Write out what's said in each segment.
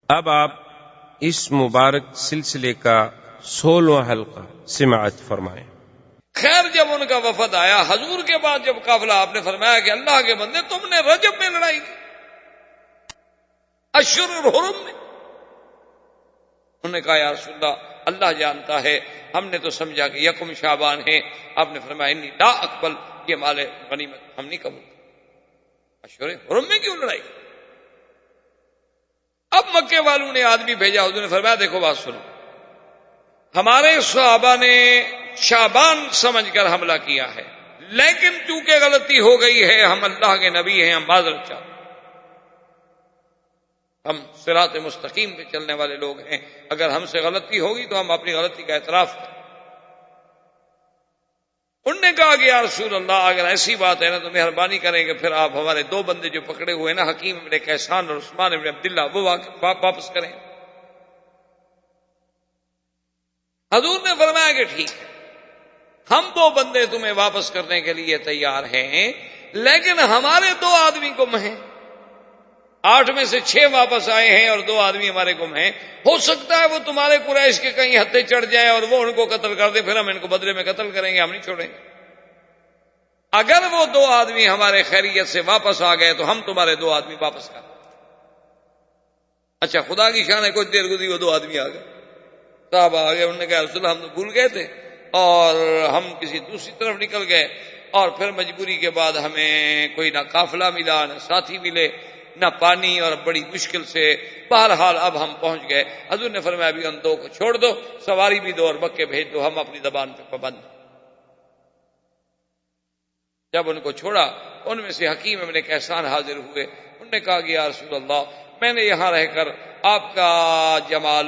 اب آپ اس مبارک سلسلے کا 16واں حلقہ سماعت فرمائیں۔ خیر جب ان کا وفد آیا حضور کے بعد جب قافلہ، آپ نے فرمایا کہ اللہ کے بندے تم نے رجب میں لڑائی کی، اشہر الحرم میں۔ انہوں نے کہا یا رسول اللہ جانتا ہے، ہم نے تو سمجھا کہ یکم شعبان ہے۔ آپ نے فرمایا انی لا اقبل، یہ مال غنیمت ہم نہیں قبول۔ اشہر حرم میں کیوں لڑائی؟ اب مکے والوں نے آدمی بھیجا، حضور نے فرمایا دیکھو بات سنو، ہمارے صحابہ نے شعبان سمجھ کر حملہ کیا ہے، لیکن چونکہ غلطی ہو گئی ہے، ہم اللہ کے نبی ہیں، ہم معذرت چاہتے، ہم صراط مستقیم پہ چلنے والے لوگ ہیں، اگر ہم سے غلطی ہوگی تو ہم اپنی غلطی کا اعتراف کریں۔ انہوں نے کہا کہ یا رسول اللہ اگر ایسی بات ہے نا تو مہربانی کریں کہ پھر آپ ہمارے 2 بندے جو پکڑے ہوئے نا، حکیم ابن کیسان اور عثمان ابن عبداللہ، وہ واپس کریں۔ حضور نے فرمایا کہ ٹھیک ہے، ہم 2 بندے تمہیں واپس کرنے کے لیے تیار ہیں، لیکن ہمارے 2 آدمی گم ہیں، 8 میں سے 6 واپس آئے ہیں اور 2 آدمی ہمارے گم ہیں۔ ہو سکتا ہے وہ تمہارے قریش کے کہیں ہتھے چڑھ جائیں اور وہ ان کو قتل کر دے، پھر ہم ان کو بدلے میں قتل کریں گے، ہم نہیں چھوڑیں گے۔ اگر وہ 2 آدمی ہمارے خیریت سے واپس آ گئے تو ہم تمہارے 2 آدمی واپس کر دیں۔ اچھا خدا کی شان ہے، کچھ دیر گزری وہ 2 آدمی آ گئے، صاحب آ گئے، انہوں نے کہا رسول اللہ ہم تو بھول گئے تھے اور ہم کسی دوسری طرف نکل گئے، اور پھر مجبوری کے بعد ہمیں کوئی نہ قافلہ ملا نہ ساتھی ملے نہ پانی، اور بڑی مشکل سے بہرحال اب ہم پہنچ گئے۔ حضور نے فرمایا ابھی ان 2 کو چھوڑ دو، سواری بھی دو اور مکے بھیج دو، ہم اپنی زبان پہ پابند۔ جب ان کو چھوڑا ان میں سے حکیم ابن کیسان حاضر ہوئے، انہوں نے کہا کہ یا رسول اللہ میں نے یہاں رہ کر آپ کا جمال،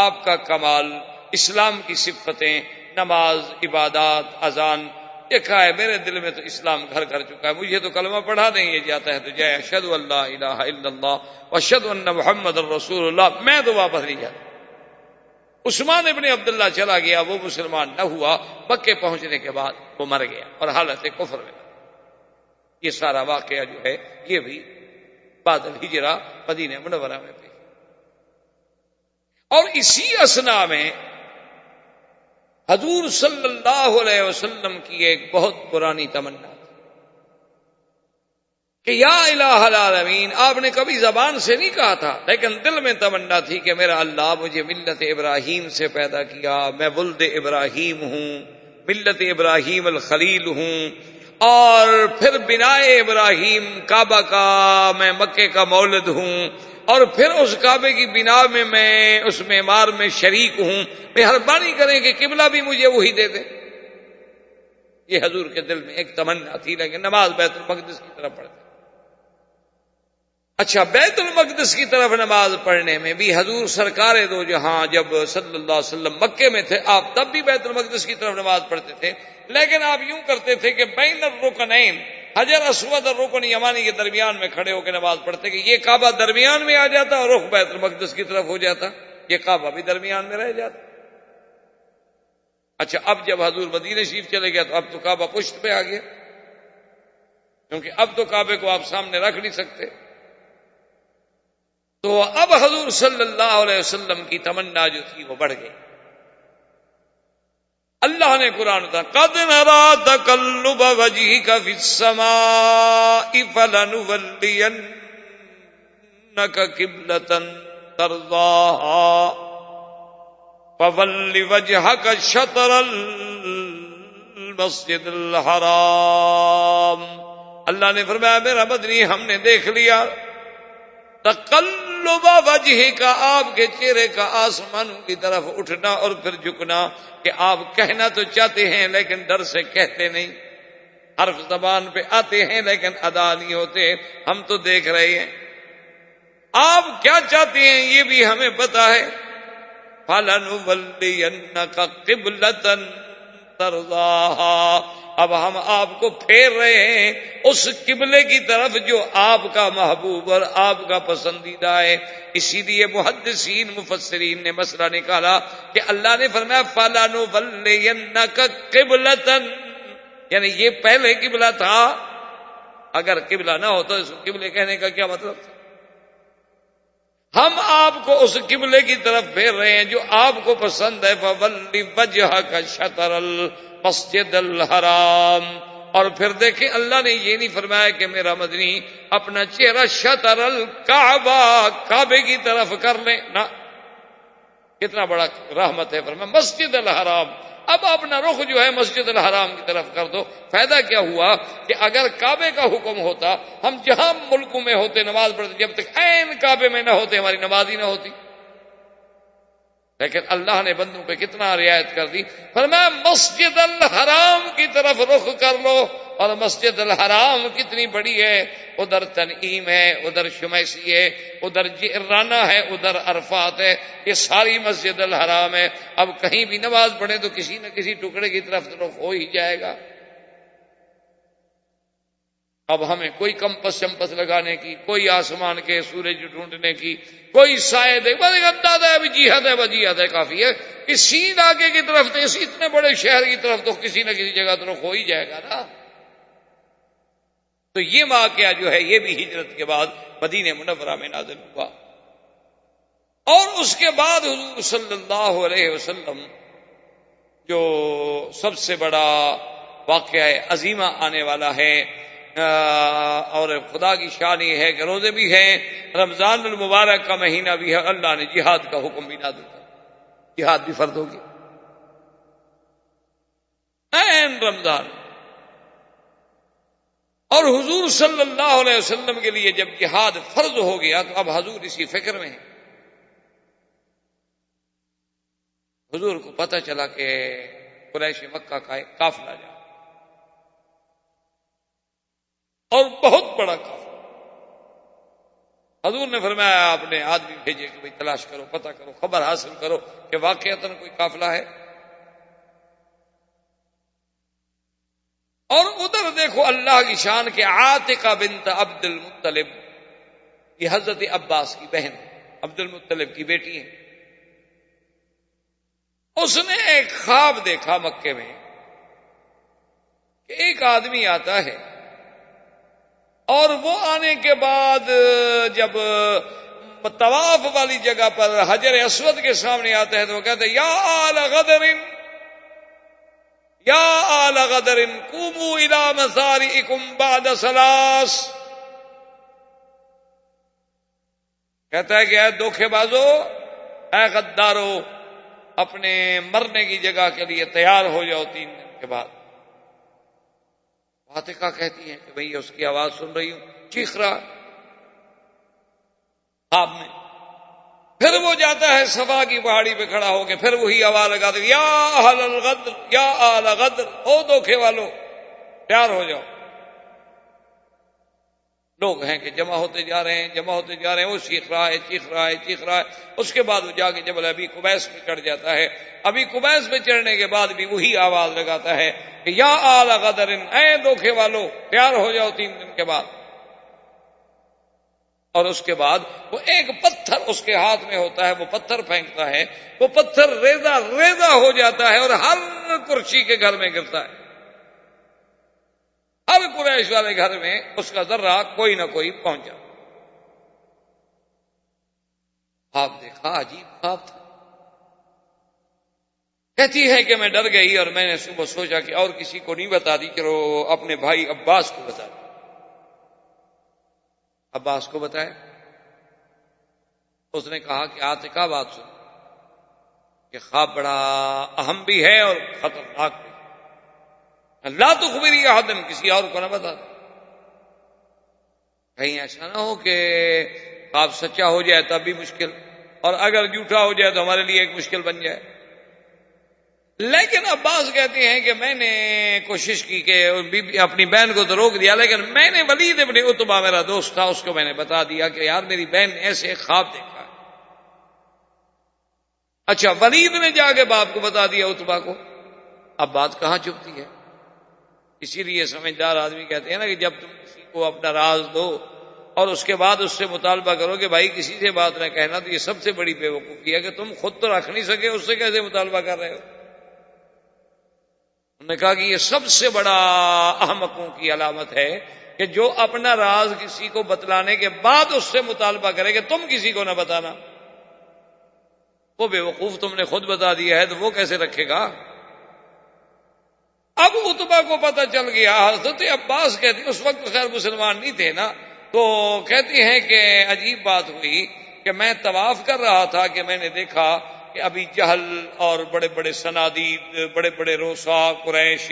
آپ کا کمال، اسلام کی صفتیں، نماز، عبادات، اذان دیکھا ہے، میرے دل میں تو اسلام گھر کر چکا ہے، مجھے تو کلمہ پڑھا نہیں جاتا ہے تو جائے اشہد ان لا الہ الا اللہ واشہد ان محمد رسول اللہ، میں تو واپس نہیں جاتا۔ عثمان ابن عبداللہ چلا گیا، وہ مسلمان نہ ہوا، مکے پہنچنے کے بعد وہ مر گیا اور حالت کفر میں۔ یہ سارا واقعہ جو ہے یہ بھی بعد الہجرہ مدینہ منورہ میں پیش۔ اور اسی اثنا میں حضور صلی اللہ علیہ وسلم کی ایک بہت پرانی تمنا تھی کہ یا الہ العالمین، آپ نے کبھی زبان سے نہیں کہا تھا لیکن دل میں تمنا تھی کہ میرا اللہ مجھے ملت ابراہیم سے پیدا کیا، میں ولد ابراہیم ہوں، ملت ابراہیم الخلیل ہوں، اور پھر بنائے ابراہیم کعبہ کا میں مکے کا مولد ہوں، اور پھر اس کعبے کی بنا میں اس معمار میں شریک ہوں، مہربانی کریں کہ قبلہ بھی مجھے وہی دے دیں۔ یہ حضور کے دل میں ایک تمنا تھی، لیکن نماز بیت المقدس کی طرف پڑھتے۔ اچھا بیت المقدس کی طرف نماز پڑھنے میں بھی حضور سرکار دو جہاں جب صلی اللہ علیہ وسلم مکے میں تھے، آپ تب بھی بیت المقدس کی طرف نماز پڑھتے تھے، لیکن آپ یوں کرتے تھے کہ بین الرکنین، حجر اسود اور رکن یمانی کے درمیان میں کھڑے ہو کے نماز پڑھتے کہ یہ کعبہ درمیان میں آ جاتا اور رخ بیت المقدس کی طرف ہو جاتا، یہ کعبہ بھی درمیان میں رہ جاتا۔ اچھا اب جب حضور مدینہ شریف چلے گیا تو اب تو کعبہ پشت پہ آ گیا، کیونکہ اب تو کعبے کو آپ سامنے رکھ نہیں سکتے۔ تو اب حضور صلی اللہ علیہ وسلم کی تمنا جو تھی وہ بڑھ گئی۔ اللہ نے قرآن اتارا قَدْ نَرَىٰ تَقَلُّبَ وَجْهِكَ فِي السَّمَاءِ فَلَنُوَلِّيَنَّكَ قِبْلَةً تَرْضَاهَا فَوَلِّ وَجْهَكَ شَطْرَ الْمَسْجِدِ الْحَرَامِ۔ اللہ نے فرمایا میرا مدنی ہم نے دیکھ لیا تقلب وجہ کا، آپ کے چہرے کا آسمانوں کی طرف اٹھنا اور پھر جھکنا، کہ آپ کہنا تو چاہتے ہیں لیکن ڈر سے کہتے نہیں، حرف زبان پہ آتے ہیں لیکن ادا نہیں ہوتے، ہم تو دیکھ رہے ہیں آپ کیا چاہتے ہیں یہ بھی ہمیں پتا ہے۔ فَلَنُوَلِّيَنَّكَ قِبْلَةً تَرْضَاهَا، اب ہم آپ کو پھیر رہے ہیں اس قبلے کی طرف جو آپ کا محبوب اور آپ کا پسندیدہ ہے۔ اسی لیے محدثین مفسرین نے مسئلہ نکالا کہ اللہ نے فرمایا فَلَنُوَلِّيَنَّكَ قِبْلَةً، یعنی یہ پہلے قبلہ تھا، اگر قبلہ نہ ہوتا اس قبلے کہنے کا کیا مطلب تھا؟ ہم آپ کو اس قبلے کی طرف پھیر رہے ہیں جو آپ کو پسند ہے. فَوَلِّ وَجْهَكَ شَطْرَ الْمَسْجِدِ الْحَرَامِ. اور پھر دیکھیں اللہ نے یہ نہیں فرمایا کہ میرا مدنی اپنا چہرہ شطر الکعبہ کعبے کی طرف کر لیں، نہ. کتنا بڑا رحمت ہے. فرمایا مسجد الحرام. اب اپنا رخ جو ہے مسجد الحرام کی طرف کر دو. فائدہ کیا ہوا کہ اگر کعبے کا حکم ہوتا، ہم جہاں ملکوں میں ہوتے نماز پڑھتے، جب تک عین کعبے میں نہ ہوتے ہماری نماز ہی نہ ہوتی. لیکن اللہ نے بندوں پہ کتنا رعایت کر دی. فرمایا مسجد الحرام کی طرف رخ کر لو. اور مسجد الحرام کتنی بڑی ہے. ادھر تنعیم ہے، ادھر شمیسی ہے، ادھر جعرانہ ہے، ادھر عرفات ہے. یہ ساری مسجد الحرام ہے. اب کہیں بھی نماز پڑھے تو کسی نہ کسی ٹکڑے کی طرف رخ ہو ہی جائے گا. اب ہمیں کوئی کمپس چمپس لگانے کی، کوئی آسمان کے سورج ڈھونڈنے کی، کوئی سائے دے، بس ایک اندازہ ہے جہاد ہے، وجیہت ہے، کافی ہے. اسی علاقے کی طرف تو، اس اتنے بڑے شہر کی طرف تو کسی نہ کسی جگہ تو رخ ہو ہی جائے گا نا. تو یہ واقعہ جو ہے یہ بھی ہجرت کے بعد مدینہ منورہ میں نازل ہوا. اور اس کے بعد حضور صلی اللہ علیہ وسلم جو سب سے بڑا واقعہ عظیمہ آنے والا ہے، اور خدا کی شان یہ ہے کہ روزے بھی ہیں، رمضان المبارک کا مہینہ بھی ہے، اللہ نے جہاد کا حکم بھی نازل کیا. جہاد بھی فرض ہوگی این رمضان. اور حضور صلی اللہ علیہ وسلم کے لیے جب جہاد فرض ہو گیا تو اب حضور اسی فکر میں ہیں. حضور کو پتہ چلا کہ قریش مکہ کا ایک قافلہ جا، اور بہت بڑا قافلہ. حضور نے فرمایا آپ نے آدمی بھیجے کہ بھئی تلاش کرو، پتہ کرو، خبر حاصل کرو کہ واقعتاً کوئی قافلہ ہے. اور ادھر دیکھو اللہ کی شان کہ عاتقہ بنت عبد المطلب، یہ حضرت عباس کی بہن، عبد المطلب کی بیٹی ہے. اس نے ایک خواب دیکھا مکے میں کہ ایک آدمی آتا ہے، اور وہ آنے کے بعد جب طواف والی جگہ پر حجر اسود کے سامنے آتا ہے تو وہ کہتے ہیں یا آل غدر، یا آل غدر قوموا الی مسارئکم بعد ثلاث. کہتا ہے کہ اے دھوکے بازو، اے غدارو، اپنے مرنے کی جگہ کے لیے تیار ہو جاؤ 3 دن کے بعد. عاتقہ کہتی ہیں کہ بھئی اس کی آواز سن رہی ہوں، چیخ رہا خواب میں. پھر وہ جاتا ہے صفا کی پہاڑی پہ کھڑا ہو کے پھر وہی آواز لگاتے یا اہل الغدر، یا آل غدر، او دھوکے والو تیار ہو جاؤ. لوگ ہیں کہ جمع ہوتے جا رہے ہیں، جمع ہوتے جا رہے ہیں. وہ چیخ رہا ہے، چیخ رہا ہے، چیخ رہا ہے. اس کے بعد وہ جا کے جبل ابی قبیس پہ چڑھ جاتا ہے. ابی قبیس پہ چڑھنے کے بعد بھی وہی آواز لگاتا ہے کہ یا آل غدر، اے دھوکے والو تیار ہو جاؤ 3 دن کے بعد. اور اس کے بعد وہ ایک پتھر اس کے ہاتھ میں ہوتا ہے، وہ پتھر پھینکتا ہے، وہ پتھر ریزہ ریزہ ہو جاتا ہے اور ہر قریشی کے گھر میں گرتا ہے. ہر قریش والے گھر میں اس کا ذرہ کوئی نہ کوئی پہنچا. خواب دیکھا، عجیب خواب تھا. کہتی ہے کہ میں ڈر گئی اور میں نے صبح سوچا کہ اور کسی کو نہیں بتا دی، چلو اپنے بھائی عباس کو بتا دی. عباس کو بتایا. اس نے کہا کہ عاتقہ بات سن کہ خواب بڑا اہم بھی ہے اور خطرناک بھی. لا تخبری احدا، کسی اور کو نہ بتا دے. کہیں ایسا نہ ہو کہ خواب سچا ہو جائے تب بھی مشکل، اور اگر جھوٹا ہو جائے تو ہمارے لیے ایک مشکل بن جائے. لیکن عباس کہتے ہیں کہ میں نے کوشش کی کہ اپنی بہن کو تو روک دیا، لیکن میں نے ولید ابن عتبہ میرا دوست تھا، اس کو میں نے بتا دیا کہ یار میری بہن نے ایسے خواب دیکھا. اچھا، ولید نے جا کے باپ کو بتا دیا، عتبہ کو. اب بات کہاں چپتی ہے. اسی لیے سمجھدار آدمی کہتے ہیں نا کہ جب تم کسی کو اپنا راز دو اور اس کے بعد اس سے مطالبہ کرو کہ بھائی کسی سے بات نہ کہنا، تو یہ سب سے بڑی بے وقوفی ہے کہ تم خود تو رکھ نہیں سکے، اس سے کیسے مطالبہ کر رہے ہو. انہوں نے کہا کہ یہ سب سے بڑا احمقوں کی علامت ہے کہ جو اپنا راز کسی کو بتلانے کے بعد اس سے مطالبہ کرے کہ تم کسی کو نہ بتانا، وہ بے وقوف تم نے خود بتا دیا ہے تو وہ کیسے رکھے گا؟ اب عتبہ کو پتہ چل گیا، حضرت عباس کہتی اس وقت خیر مسلمان نہیں تھے نا، تو کہتی ہیں کہ عجیب بات ہوئی کہ میں طواف کر رہا تھا کہ میں نے دیکھا کہ ابھی جہل اور بڑے بڑے صنادید، بڑے بڑے روسا قریش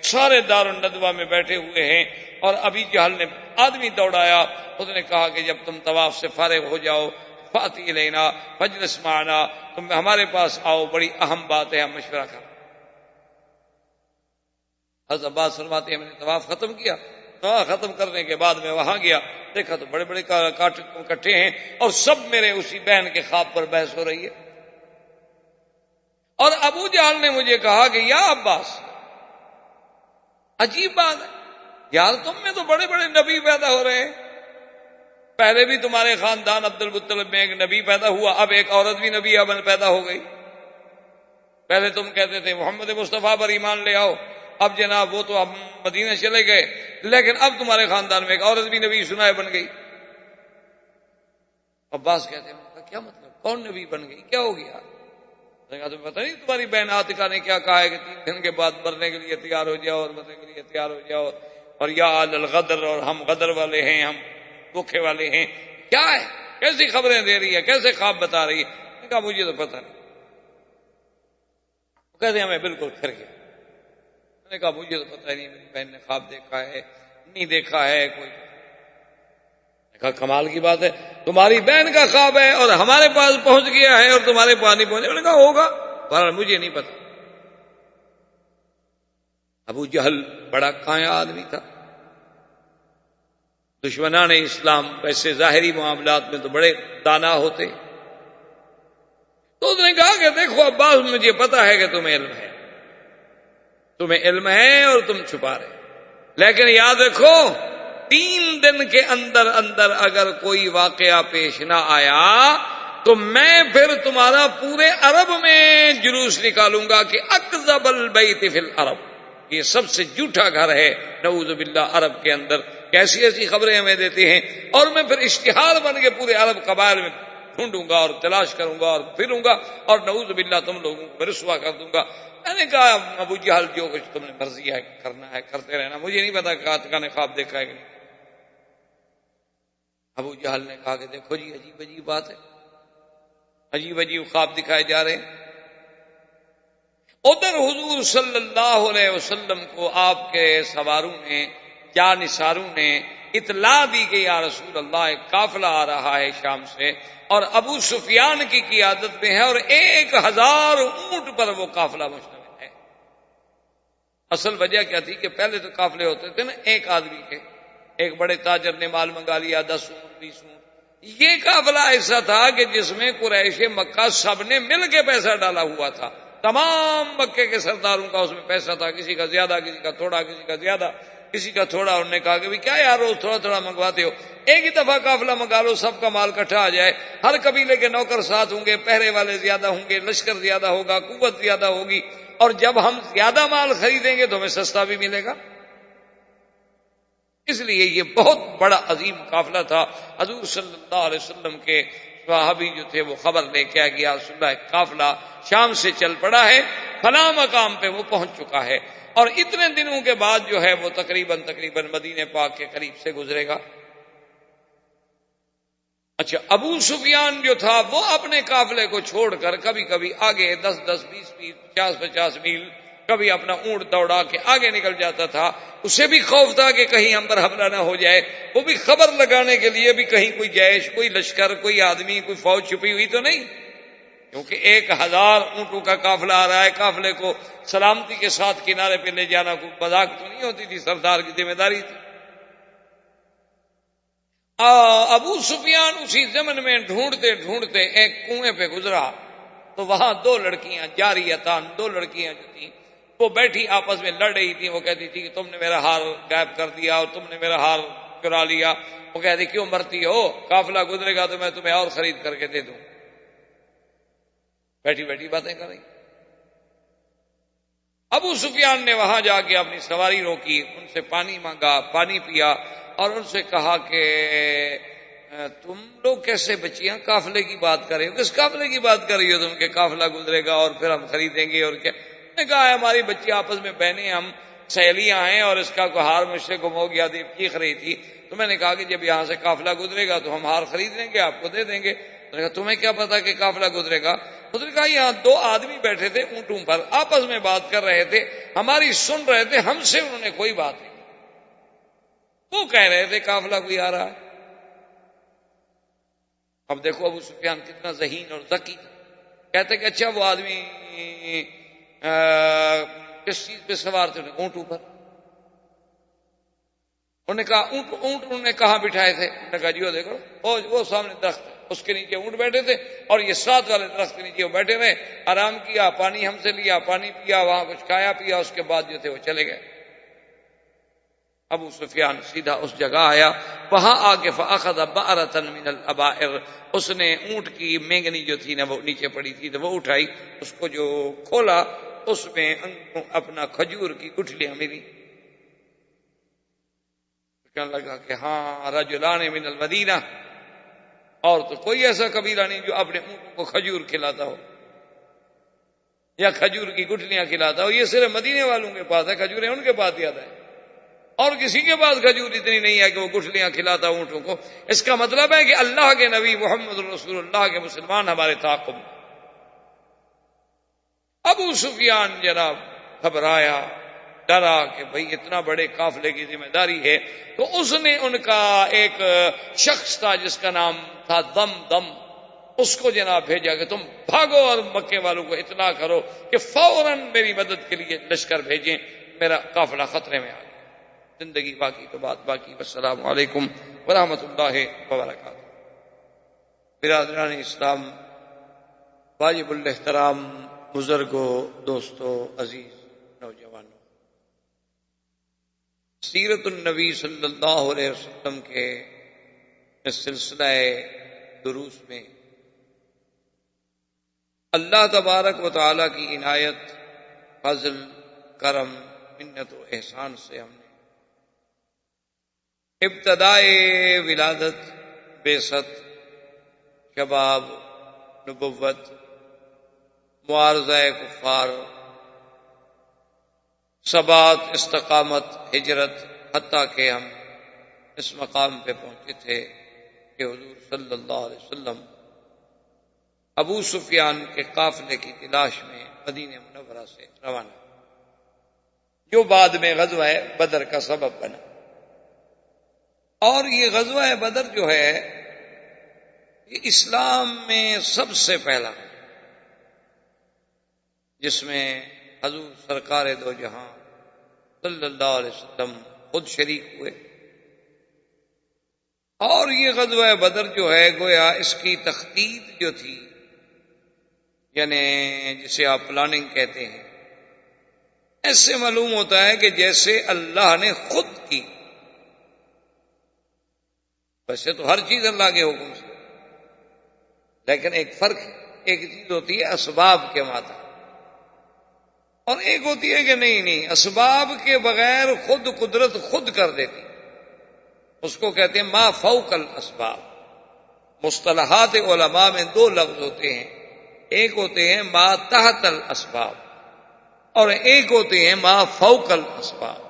سارے دار الندوہ میں بیٹھے ہوئے ہیں، اور ابھی جہل نے آدمی دوڑایا، اس نے کہا کہ جب تم طواف سے فارغ ہو جاؤ فاتی لینا فجلس معنا، تم ہمارے پاس آؤ، بڑی اہم بات ہے، ہم مشورہ کریں۔ حضرت عباس فرماتے ہیں میں نے طواف ختم کیا، طواف ختم کرنے کے بعد میں وہاں گیا، دیکھا تو بڑے بڑے کاٹ اکٹھے ہیں اور سب میرے اسی بہن کے خواب پر بحث ہو رہی ہے، اور ابو جہل نے مجھے کہا کہ یا عباس، عجیب بات ہے یار، تم میں تو بڑے بڑے نبی پیدا ہو رہے ہیں، پہلے بھی تمہارے خاندان عبد المطلب میں ایک نبی پیدا ہوا، اب ایک عورت بھی نبی پیدا ہو گئی، پہلے تم کہتے تھے محمد مصطفیٰ پر ایمان لے آؤ، اب جناب وہ تو اب مدینہ چلے گئے، لیکن اب تمہارے خاندان میں ایک عورت بھی نبی سنائے بن گئی۔ عباس کہتے ہیں کیا مطلب، کون نبی بن گئی، کیا ہو گیا؟ تمہیں پتہ نہیں تمہاری بہن عاتقہ نے کیا کہا ہے کہ 3 دن کے بعد مرنے کے لیے تیار ہو جاؤ اور مرنے کے لیے تیار ہو جاؤ، اور یا آل الغدر، اور ہم غدر والے ہیں، ہم دھوکے والے ہیں، کیا ہے، کیسی خبریں دے رہی ہے، کیسے خواب بتا رہی ہے؟ میں نے کہا مجھے تو پتہ نہیں۔ وہ کہتے ہیں ہمیں بالکل پھر گیا۔ میں نے کہا مجھے تو پتہ نہیں، میری بہن نے خواب دیکھا ہے نہیں دیکھا ہے کوئی۔ میں نے کہا کمال کی بات ہے، تمہاری بہن کا خواب ہے اور ہمارے پاس پہنچ گیا ہے اور تمہارے پاس نہیں پہنچا۔ میں نے کہا ہوگا، پر مجھے نہیں پتا۔ ابو جہل بڑا کایا آدمی تھا، دشمنان اسلام ویسے ظاہری معاملات میں تو بڑے دانا ہوتے، تو اس نے کہا کہ دیکھو عباس، مجھے پتا ہے کہ تمہیں علم ہے اور تم چھپا رہے، لیکن یاد رکھو 3 دن کے اندر اندر اگر کوئی واقعہ پیش نہ آیا تو میں پھر تمہارا پورے عرب میں جلوس نکالوں گا کہ اکذب البیت فی العرب، یہ سب سے جھوٹا گھر ہے نعوذ باللہ عرب کے اندر، کیسی ایسی خبریں ہمیں دیتے ہیں، اور میں پھر اشتہار بن کے پورے عرب قبائل میں ڈھونڈوں گا اور تلاش کروں گا اور پھروں گا اور نعوذ باللہ تم لوگوں کو رسوا کر دوں گا۔ میں نے کہا ابو جہل جو کچھ تم نے مرضی ہے کرنا ہے کرتے رہنا، مجھے نہیں پتا کہ عاتقہ نے خواب دیکھا ہے کہ نہیں۔ ابو جہل نے کہا کہ دیکھو جی عجیب عجیب بات ہے، عجیب عجیب خواب دکھائے جا رہے ہیں۔ ادھر حضور صلی اللہ علیہ وسلم کو آپ کے سواروں نے، جانثاروں نے اطلاع دی کہ یا رسول اللہ ایک قافلہ آ رہا ہے شام سے اور ابو سفیان کی قیادت میں ہے اور 1000 اونٹ پر وہ قافلہ مشتمل ہے۔ اصل وجہ کیا تھی کہ پہلے تو قافلے ہوتے تھے نا ایک آدمی کے، ایک بڑے تاجر نے مال منگا لیا 10 اونٹ 20 اونٹ، یہ قافلہ ایسا تھا کہ جس میں قریش مکہ سب نے مل کے پیسہ ڈالا ہوا تھا، تمام مکے کے سرداروں کا اس میں پیسہ تھا، کسی کا زیادہ کسی کا تھوڑا کسی کا زیادہ کسی کا تھوڑا۔ انہوں نے کہا کہ کیا یار روز تھوڑا تھوڑا منگواتے ہو، ایک ہی دفعہ قافلہ منگا لو، سب کا مال اکٹھا آ جائے، ہر قبیلے کے نوکر ساتھ ہوں گے، پہرے والے زیادہ ہوں گے، لشکر زیادہ ہوگا، قوت زیادہ ہوگی، اور جب ہم زیادہ مال خریدیں گے تو ہمیں سستا بھی ملے گا۔ اس لیے یہ بہت بڑا عظیم قافلہ تھا۔ حضور صلی اللہ علیہ وسلم کے صحابی جو تھے وہ خبر لے کے آ گیا رسول اللہ ایک قافلہ شام سے چل پڑا ہے، فلاں مقام پہ وہ پہنچ چکا ہے، اور اتنے دنوں کے بعد جو ہے وہ تقریباً مدینہ پاک کے قریب سے گزرے گا۔ اچھا، ابو سفیان جو تھا وہ اپنے قافلے کو چھوڑ کر کبھی کبھی آگے 10-10 20-20 50-50 میل کبھی اپنا اونٹ دوڑا کے آگے نکل جاتا تھا، اسے بھی خوف تھا کہ کہیں ہم پر حملہ نہ ہو جائے، وہ بھی خبر لگانے کے لیے بھی کہیں کوئی جیش، کوئی لشکر، کوئی آدمی، کوئی فوج چھپی ہوئی تو نہیں، کیونکہ 1000 اونٹوں کا قافلہ آ رہا ہے، قافلے کو سلامتی کے ساتھ کنارے پہ لے جانا کوئی مذاق تو نہیں ہوتی تھی، سردار کی ذمہ داری تھی۔ ابو سفیان اسی زمن میں ڈھونڈتے ڈھونڈتے ایک کنویں پہ گزرا تو وہاں 2 لڑکیاں جاریتان، 2 لڑکیاں جو تھیں وہ بیٹھی آپس میں لڑ رہی تھی۔ وہ کہتی تھی کہ تم نے میرا ہار غائب کر دیا اور تم نے میرا ہار چرا لیا۔ وہ کہتی کیوں مرتی ہو، قافلہ گزرے گا تو میں تمہیں اور خرید کر کے دے دوں۔ بیٹھی بیٹھی باتیں کر رہی۔ ابو سفیان نے وہاں جا کے اپنی سواری روکی، ان سے پانی مانگا، پانی پیا، اور ان سے کہا کہ تم لوگ کیسے بچیاں قافلے کی بات کر رہے ہو؟ کس قافلے کی بات کر رہی ہو تم کہ قافلہ گزرے گا اور پھر ہم خریدیں گے؟ اور کیا؟ نے کہا ہماری بچی آپس میں بہنیں ہم سہیلیاں ہیں، اور اس کا کوئی ہار مجھ سے گم ہو گیا، دیو چیخ رہی تھی، تو میں نے کہا کہ جب یہاں سے قافلہ گزرے گا تو ہم ہار خرید لیں گے، آپ کو دے دیں گے۔ میں نے کہا تمہیں کیا پتا کہ قافلہ گزرے گا؟ اس نے کہا یہاں دو آدمی بیٹھے تھے اونٹوں پر، آپس میں بات کر رہے تھے، ہماری سن رہے تھے، ہم سے انہوں نے کوئی بات نہیں، وہ کہہ رہے تھے قافلہ کوئی آ رہا ہے۔ اب دیکھو ابو سفیان کتنا ذہین اور ذکی تھا، کہتے کہ اچھا وہ آدمی کس چیز پہ سوار تھے؟ اونٹوں پر۔ انہوں نے کہا اونٹ انہوں نے کہاں بٹھائے تھے؟ انہوں نے کہا جی وہ دیکھو وہ سامنے درخت ہے، اس کے نیچے اونٹ بیٹھے تھے، اور یہ ساتھ والے درخت کے نیچے وہ بیٹھے ہوئے، آرام کیا، پانی ہم سے لیا، پانی پیا، وہاں کچھ کھایا پیا، اس کے بعد جو تھے وہ چلے گئے۔ ابو سفیان سیدھا اس جگہ آیا، وہاں آ کے فاخذ بأرة من الابائر، اس نے اونٹ کی مینگنی جو تھی نا وہ نیچے پڑی تھی تو وہ اٹھائی، اس کو جو کھولا اس میں اپنا کھجور کی گٹھلیاں ملی۔ کہنے لگا کہ ہاں رجلان من المدینہ، اور تو کوئی ایسا قبیلہ نہیں جو اپنے اونٹوں کو کھجور کھلاتا ہو یا کھجور کی گٹھلیاں کھلاتا ہو، یہ صرف مدینے والوں کے پاس ہے، کھجوریں ان کے پاس زیادہ ہے، اور کسی کے پاس کھجور اتنی نہیں ہے کہ وہ گٹھلیاں کھلاتا اونٹوں کو۔ اس کا مطلب ہے کہ اللہ کے نبی محمد رسول اللہ کے مسلمان ہمارے تعاقب۔ ابو سفیان جناب گھبرایا، ڈرا کہ بھئی اتنا بڑے قافلے کی ذمہ داری ہے، تو اس نے ان کا ایک شخص تھا جس کا نام تھا دم، اس کو جناب بھیجا کہ تم بھاگو اور مکے والوں کو اطلاع کرو کہ فوراً میری مدد کے لیے لشکر بھیجیں، میرا قافلہ خطرے میں آ گیا۔ زندگی باقی تو بات باقی۔ والسلام علیکم ورحمۃ اللہ وبرکاتہ۔ برادران اسلام، واجب الاحترام بزرگوں، دوستوں، عزیز نوجوانوں، سیرت النبی صلی اللہ علیہ وسلم کے اس سلسلہ دروس میں اللہ تبارک و تعالی کی عنایت، فضل، کرم، منت و احسان سے ہم نے ابتدائے ولادت، بعثت، شباب، نبوت، معارضہ کفار، ثبات، استقامت، ہجرت، حتیٰ کہ ہم اس مقام پہ پہنچے تھے کہ حضور صلی اللہ علیہ وسلم ابو سفیان کے قافلے کی تلاش میں مدینہ منورہ سے روانہ، جو بعد میں غزوہ بدر کا سبب بنا۔ اور یہ غزوہ بدر جو ہے یہ اسلام میں سب سے پہلا، جس میں حضور سرکار دو جہاں صلی اللہ علیہ وسلم خود شریک ہوئے۔ اور یہ غزوہ بدر جو ہے گویا اس کی تخطیط جو تھی، یعنی جسے آپ پلاننگ کہتے ہیں، ایسے معلوم ہوتا ہے کہ جیسے اللہ نے خود کی۔ ویسے تو ہر چیز اللہ کے حکم سے، لیکن ایک فرق ہے، ایک چیز ہوتی ہے اسباب کے ماتا، اور ایک ہوتی ہے کہ نہیں اسباب کے بغیر خود قدرت خود کر دیتی، اس کو کہتے ہیں ما فوق الاسباب۔ مصطلحات علماء میں دو لفظ ہوتے ہیں، ایک ہوتے ہیں ما تحت الاسباب اور ایک ہوتے ہیں ما فوق الاسباب۔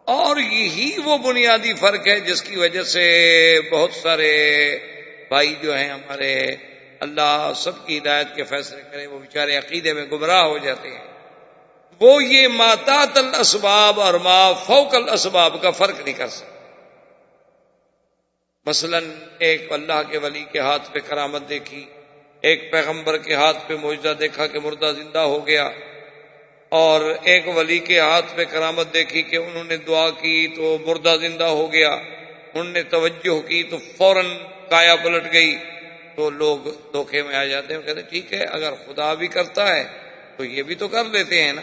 اور یہی وہ بنیادی فرق ہے جس کی وجہ سے بہت سارے بھائی جو ہیں ہمارے، اللہ سب کی ہدایت کے فیصلے کرے، وہ بیچارے عقیدے میں گمراہ ہو جاتے ہیں، وہ یہ ما تحت الاسباب اور ما فوق الاسباب کا فرق نہیں کر سکتے۔ مثلا ایک اللہ کے ولی کے ہاتھ پہ کرامت دیکھی، ایک پیغمبر کے ہاتھ پہ معجزہ دیکھا کہ مردہ زندہ ہو گیا، اور ایک ولی کے ہاتھ پہ کرامت دیکھی کہ انہوں نے دعا کی تو مردہ زندہ ہو گیا، انہوں نے توجہ کی تو فوراً کایا پلٹ گئی، تو لوگ دھوکے میں آ جاتے ہیں، کہتے ہیں ٹھیک ہے اگر خدا بھی کرتا ہے تو یہ بھی تو کر لیتے ہیں نا،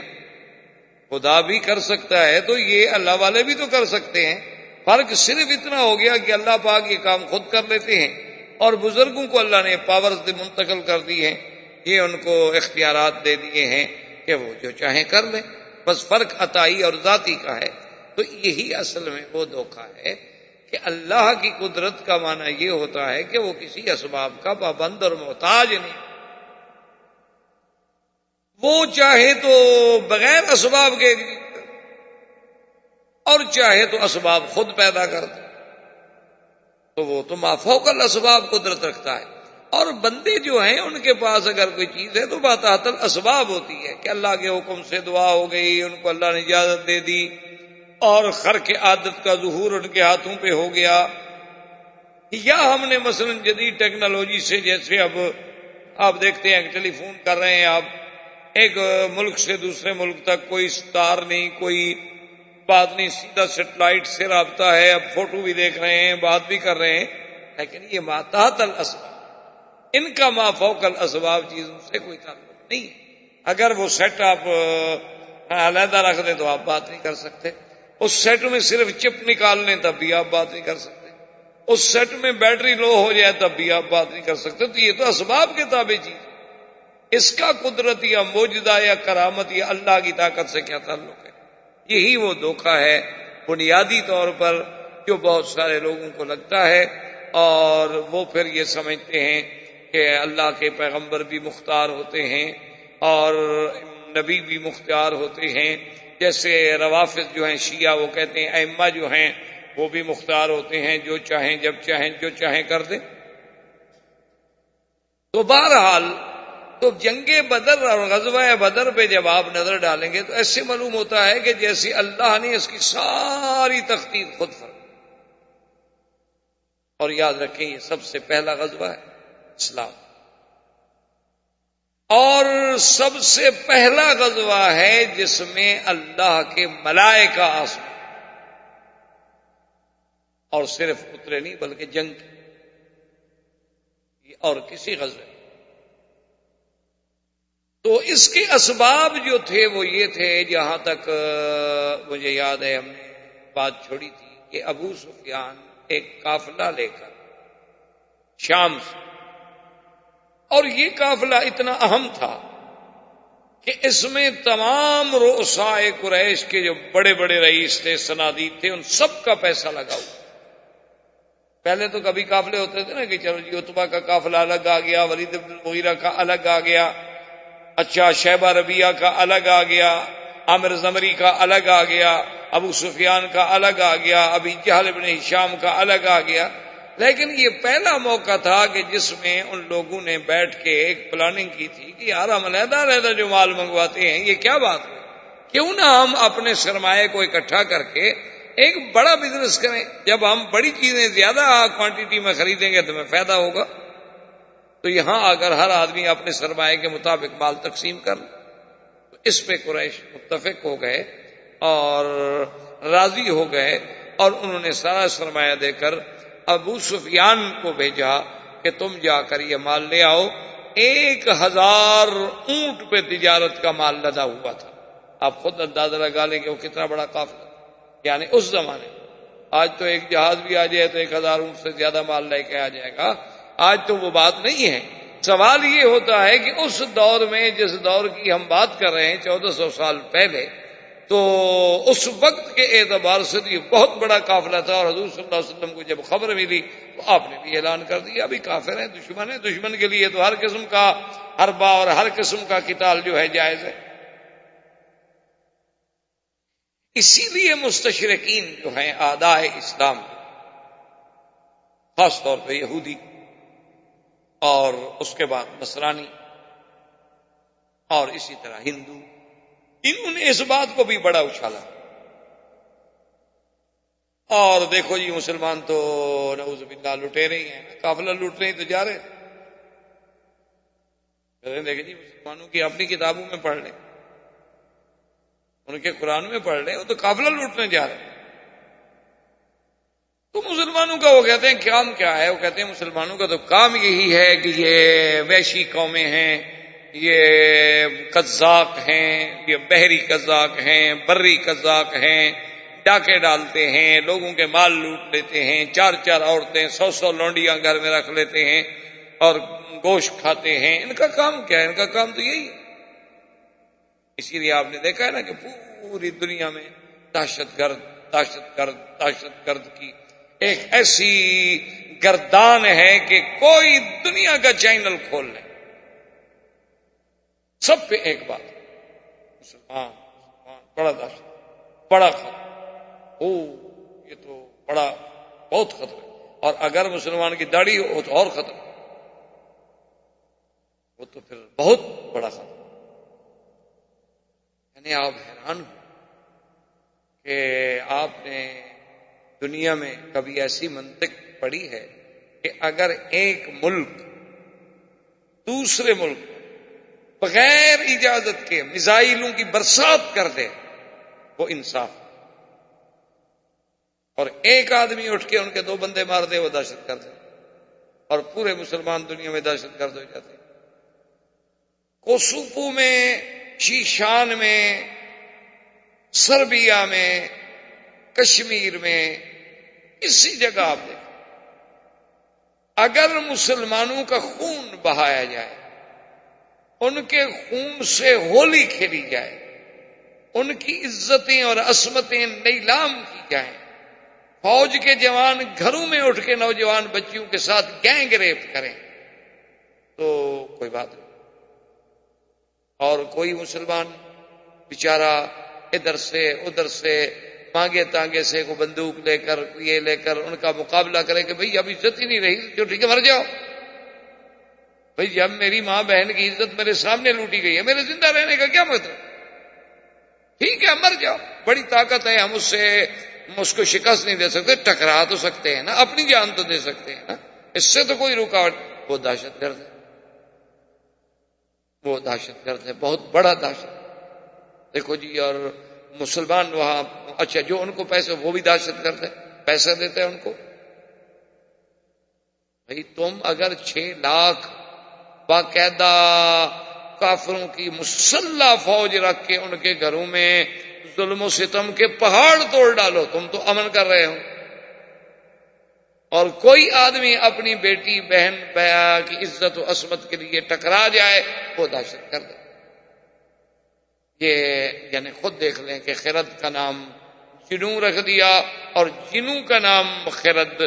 خدا بھی کر سکتا ہے تو یہ اللہ والے بھی تو کر سکتے ہیں، فرق صرف اتنا ہو گیا کہ اللہ پاک یہ کام خود کر لیتے ہیں، اور بزرگوں کو اللہ نے پاورز منتقل کر دی ہیں، یہ ان کو اختیارات دے دیے ہیں کہ وہ جو چاہیں کر لیں۔ بس فرق عطائی اور ذاتی کا ہے۔ تو یہی اصل میں وہ دھوکہ ہے کہ اللہ کی قدرت کا معنی یہ ہوتا ہے کہ وہ کسی اسباب کا پابند اور محتاج نہیں، وہ چاہے تو بغیر اسباب کے اور چاہے تو اسباب خود پیدا کر دے، تو وہ تو ما فوق الاسباب قدرت رکھتا ہے۔ اور بندے جو ہیں ان کے پاس اگر کوئی چیز ہے تو باتحت الاسباب ہوتی ہے کہ اللہ کے حکم سے دعا ہو گئی، ان کو اللہ نے اجازت دے دی اور خرق عادت کا ظہور ان کے ہاتھوں پہ ہو گیا، یا ہم نے مثلا جدید ٹیکنالوجی سے، جیسے اب آپ دیکھتے ہیں کہ ٹیلی فون کر رہے ہیں آپ، ایک ملک سے دوسرے ملک تک کوئی تار نہیں، کوئی بات نہیں، سیدھا سیٹلائٹ سے رابطہ ہے، اب فوٹو بھی دیکھ رہے ہیں، بات بھی کر رہے ہیں، لیکن یہ ما تحت الاسباب، ان کا ما فوق الاسباب چیزوں سے کوئی تعلق نہیں ہے۔ اگر وہ سیٹ آپ علیحدہ رکھ دیں تو آپ بات نہیں کر سکتے، اس سیٹ میں صرف چپ نکال لیں تب بھی آپ بات نہیں کر سکتے، اس سیٹ میں بیٹری لو ہو جائے تب بھی آپ بات نہیں کر سکتے۔ تو یہ تو اسباب کے تابع چیز، اس کا قدرت یا معجزہ یا کرامت یا اللہ کی طاقت سے کیا تعلق ہے؟ یہی وہ دھوکہ ہے بنیادی طور پر جو بہت سارے لوگوں کو لگتا ہے، اور وہ پھر یہ سمجھتے ہیں کہ اللہ کے پیغمبر بھی مختار ہوتے ہیں اور نبی بھی مختار ہوتے ہیں، جیسے روافض جو ہیں شیعہ، وہ کہتے ہیں ائمہ جو ہیں وہ بھی مختار ہوتے ہیں، جو چاہیں جب چاہیں جو چاہیں کر دیں۔ تو بہرحال تو جنگ بدر اور غزوہ بدر پہ جب آپ نظر ڈالیں گے تو ایسے معلوم ہوتا ہے کہ جیسے اللہ نے اس کی ساری تخطیط خود فرمائی۔ اور یاد رکھیں یہ سب سے پہلا غزوہ ہے اسلام، اور سب سے پہلا غزوہ ہے جس میں اللہ کے ملائکہ آسمان، اور صرف اترے نہیں بلکہ جنگ کی، اور کسی غزوے۔ تو اس کے اسباب جو تھے وہ یہ تھے، جہاں تک مجھے یاد ہے ہم نے بات چھوڑی تھی کہ ابو سفیان ایک قافلہ لے کر شام سے، اور یہ قافلہ اتنا اہم تھا کہ اس میں تمام رؤسائے قریش کے جو بڑے بڑے رئیس تھے، صنادید تھے، ان سب کا پیسہ لگا ہوا۔ پہلے تو کبھی قافلے ہوتے تھے نا کہ چلو جی عتبہ کا قافلہ الگ آ گیا، ولید بن المغیرہ کا الگ آ گیا، اچھا شیبہ ربیعہ کا الگ آ گیا، عامر زمری کا الگ آ گیا، ابو سفیان کا الگ آ گیا، ابی جہل بن ہشام کا الگ آ گیا۔ لیکن یہ پہلا موقع تھا کہ جس میں ان لوگوں نے بیٹھ کے ایک پلاننگ کی تھی کہ یار ہم علیحدہ علیحدہ جو مال منگواتے ہیں یہ کیا بات ہے، کیوں نہ ہم اپنے سرمایہ کو اکٹھا کر کے ایک بڑا بزنس کریں، جب ہم بڑی چیزیں زیادہ کوانٹٹی میں خریدیں گے تو ہمیں فائدہ ہوگا۔ تو یہاں اگر ہر آدمی اپنے سرمایہ کے مطابق مال تقسیم کر لے، تو اس پہ قریش متفق ہو گئے اور راضی ہو گئے، اور انہوں نے سارا سرمایہ دے کر ابو سفیان کو بھیجا کہ تم جا کر یہ مال لے آؤ۔ 1000 اونٹ پہ تجارت کا مال لدا ہوا تھا، آپ خود اندازہ لگا لیں کہ وہ کتنا بڑا قافلہ، یعنی اس زمانے میں۔ آج تو ایک جہاز بھی آ جائے تو 1000 اونٹ سے زیادہ مال لے کے آ جائے گا، آج تو وہ بات نہیں ہے۔ سوال یہ ہوتا ہے کہ اس دور میں، جس دور کی ہم بات کر رہے ہیں 1400 سال پہلے، تو اس وقت کے اعتبار سے یہ بہت بڑا قافلہ تھا، اور حضور صلی اللہ علیہ وسلم کو جب خبر ملی تو آپ نے بھی اعلان کر دیا ابھی کافر ہیں، دشمن ہیں، دشمن کے لیے تو ہر قسم کا حربہ اور ہر قسم کا قتال جو ہے جائز ہے۔ اسی لیے مستشرقین جو ہیں اعداء اسلام، خاص طور پہ یہودی اور اس کے بعد نصرانی اور اسی طرح ہندو، انہوں نے اس بات کو بھی بڑا اچھالا، اور دیکھو جی مسلمان تو نعوذ باللہ لٹے رہی ہیں، قافلہ لوٹ رہے تو جا رہے، دیکھیں جی مسلمانوں کی اپنی کتابوں میں پڑھ لیں، ان کے قرآن میں پڑھ لیں، وہ تو قافلہ لوٹنے جا رہے ہیں۔ تو مسلمانوں کا وہ کہتے ہیں کام کیا ہے؟ وہ کہتے ہیں مسلمانوں کا تو کام یہی ہے کہ یہ وحشی قومیں ہیں، یہ قذاق ہیں، یہ بحری قذاق ہیں، بری قذاق ہیں، ڈاکے ڈالتے ہیں، لوگوں کے مال لوٹ لیتے ہیں، 4 عورتیں 100 لونڈیاں گھر میں رکھ لیتے ہیں اور گوشت کھاتے ہیں۔ ان کا کام کیا ہے؟ ان کا کام تو یہی ہے۔ اسی لیے آپ نے دیکھا ہے نا کہ پوری دنیا میں دہشت گرد کی ایک ایسی گردان ہے کہ کوئی دنیا کا چینل کھول لے، سب پہ ایک بات، مسلمان بڑا دہشت، بڑا خطرہ، یہ تو بہت خطرہ ہے، اور اگر مسلمان کی داڑھی ہو تو اور خطرہ، وہ تو پھر بہت بڑا خطرہ۔ یعنی آپ حیران ہو کہ آپ نے دنیا میں کبھی ایسی منطق پڑھی ہے کہ اگر ایک ملک دوسرے ملک بغیر اجازت کے میزائلوں کی برسات کر دے، وہ انصاف، اور ایک آدمی اٹھ کے ان کے 2 بندے مار دے، وہ دہشت گرد ہے، اور پورے مسلمان دنیا میں دہشت گرد ہو جاتے ہیں۔ کوسوفو میں، شیشان میں، سربیا میں، کشمیر میں، کسی جگہ آپ دیکھیں، اگر مسلمانوں کا خون بہایا جائے، ان کے خون سے ہولی کھیلی جائے، ان کی عزتیں اور عصمتیں نیلام کی جائیں، فوج کے جوان گھروں میں اٹھ کے نوجوان بچیوں کے ساتھ گینگ ریپ کریں، تو کوئی بات نہیں، اور کوئی مسلمان بیچارہ ادھر سے ادھر سے مانگے تانگے سے کو بندوق لے کر یہ لے کر ان کا مقابلہ کرے کہ بھئی اب عزت ہی نہیں رہی، جو ٹھیک ہے مر جاؤ، بھئی جب میری ماں بہن کی عزت میرے سامنے لوٹی گئی ہے، میرے زندہ رہنے کا کیا مطلب؟ ٹھیک ہے مر جاؤ، بڑی طاقت ہے، ہم اس کو شکست نہیں دے سکتے، ٹکرا تو سکتے ہیں نا، اپنی جان تو دے سکتے ہیں نا، اس سے تو کوئی رکاوٹ، وہ دہشت گرد ہے، وہ دہشت گرد ہے، بہت بڑا دہشت۔ دیکھو جی، اور مسلمان وہاں، اچھا جو ان کو پیسے، وہ بھی دہشت گرد ہے، پیسے دیتے ہیں ان کو۔ بھئی تم اگر 6 لاکھ باقاعدہ کافروں کی مسلح فوج رکھ کے ان کے گھروں میں ظلم و ستم کے پہاڑ توڑ ڈالو، تم تو امن کر رہے ہو، اور کوئی آدمی اپنی بیٹی بہن بیا کی عزت و عصمت کے لیے ٹکرا جائے، وہ دہشت گرد ہے۔ یہ یعنی خود دیکھ لیں کہ خرد کا نام جنوں رکھ دیا، اور جنوں کا نام خرد،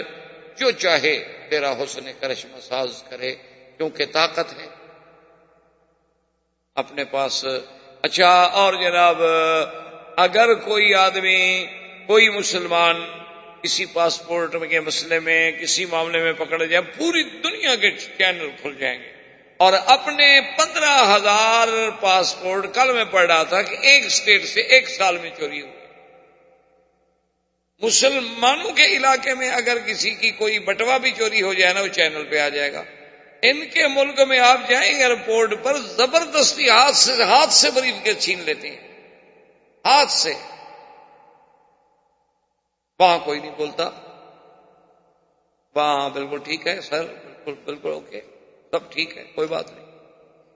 جو چاہے تیرا حسن کرشمہ ساز کرے، کیونکہ طاقت ہے اپنے پاس۔ اچھا، اور جناب اگر کوئی آدمی، کوئی مسلمان کسی پاسپورٹ کے مسئلے میں، کسی معاملے میں پکڑ جائے، پوری دنیا کے چینل کھل جائیں گے، اور اپنے 15,000 پاسپورٹ، کل میں پڑھ رہا تھا کہ ایک اسٹیٹ سے 1 سال میں چوری ہوئی۔ مسلمانوں کے علاقے میں اگر کسی کی کوئی بٹوا بھی چوری ہو جائے نا، وہ چینل پہ آ جائے گا۔ ان کے ملک میں آپ جائیں ایئرپورٹ پر، زبردستی ہاتھ سے بریف کے چھین لیتے ہیں، ہاتھ سے، وہاں کوئی نہیں بولتا، وہاں بالکل ٹھیک ہے سر، بالکل اوکے، سب ٹھیک ہے، کوئی بات نہیں۔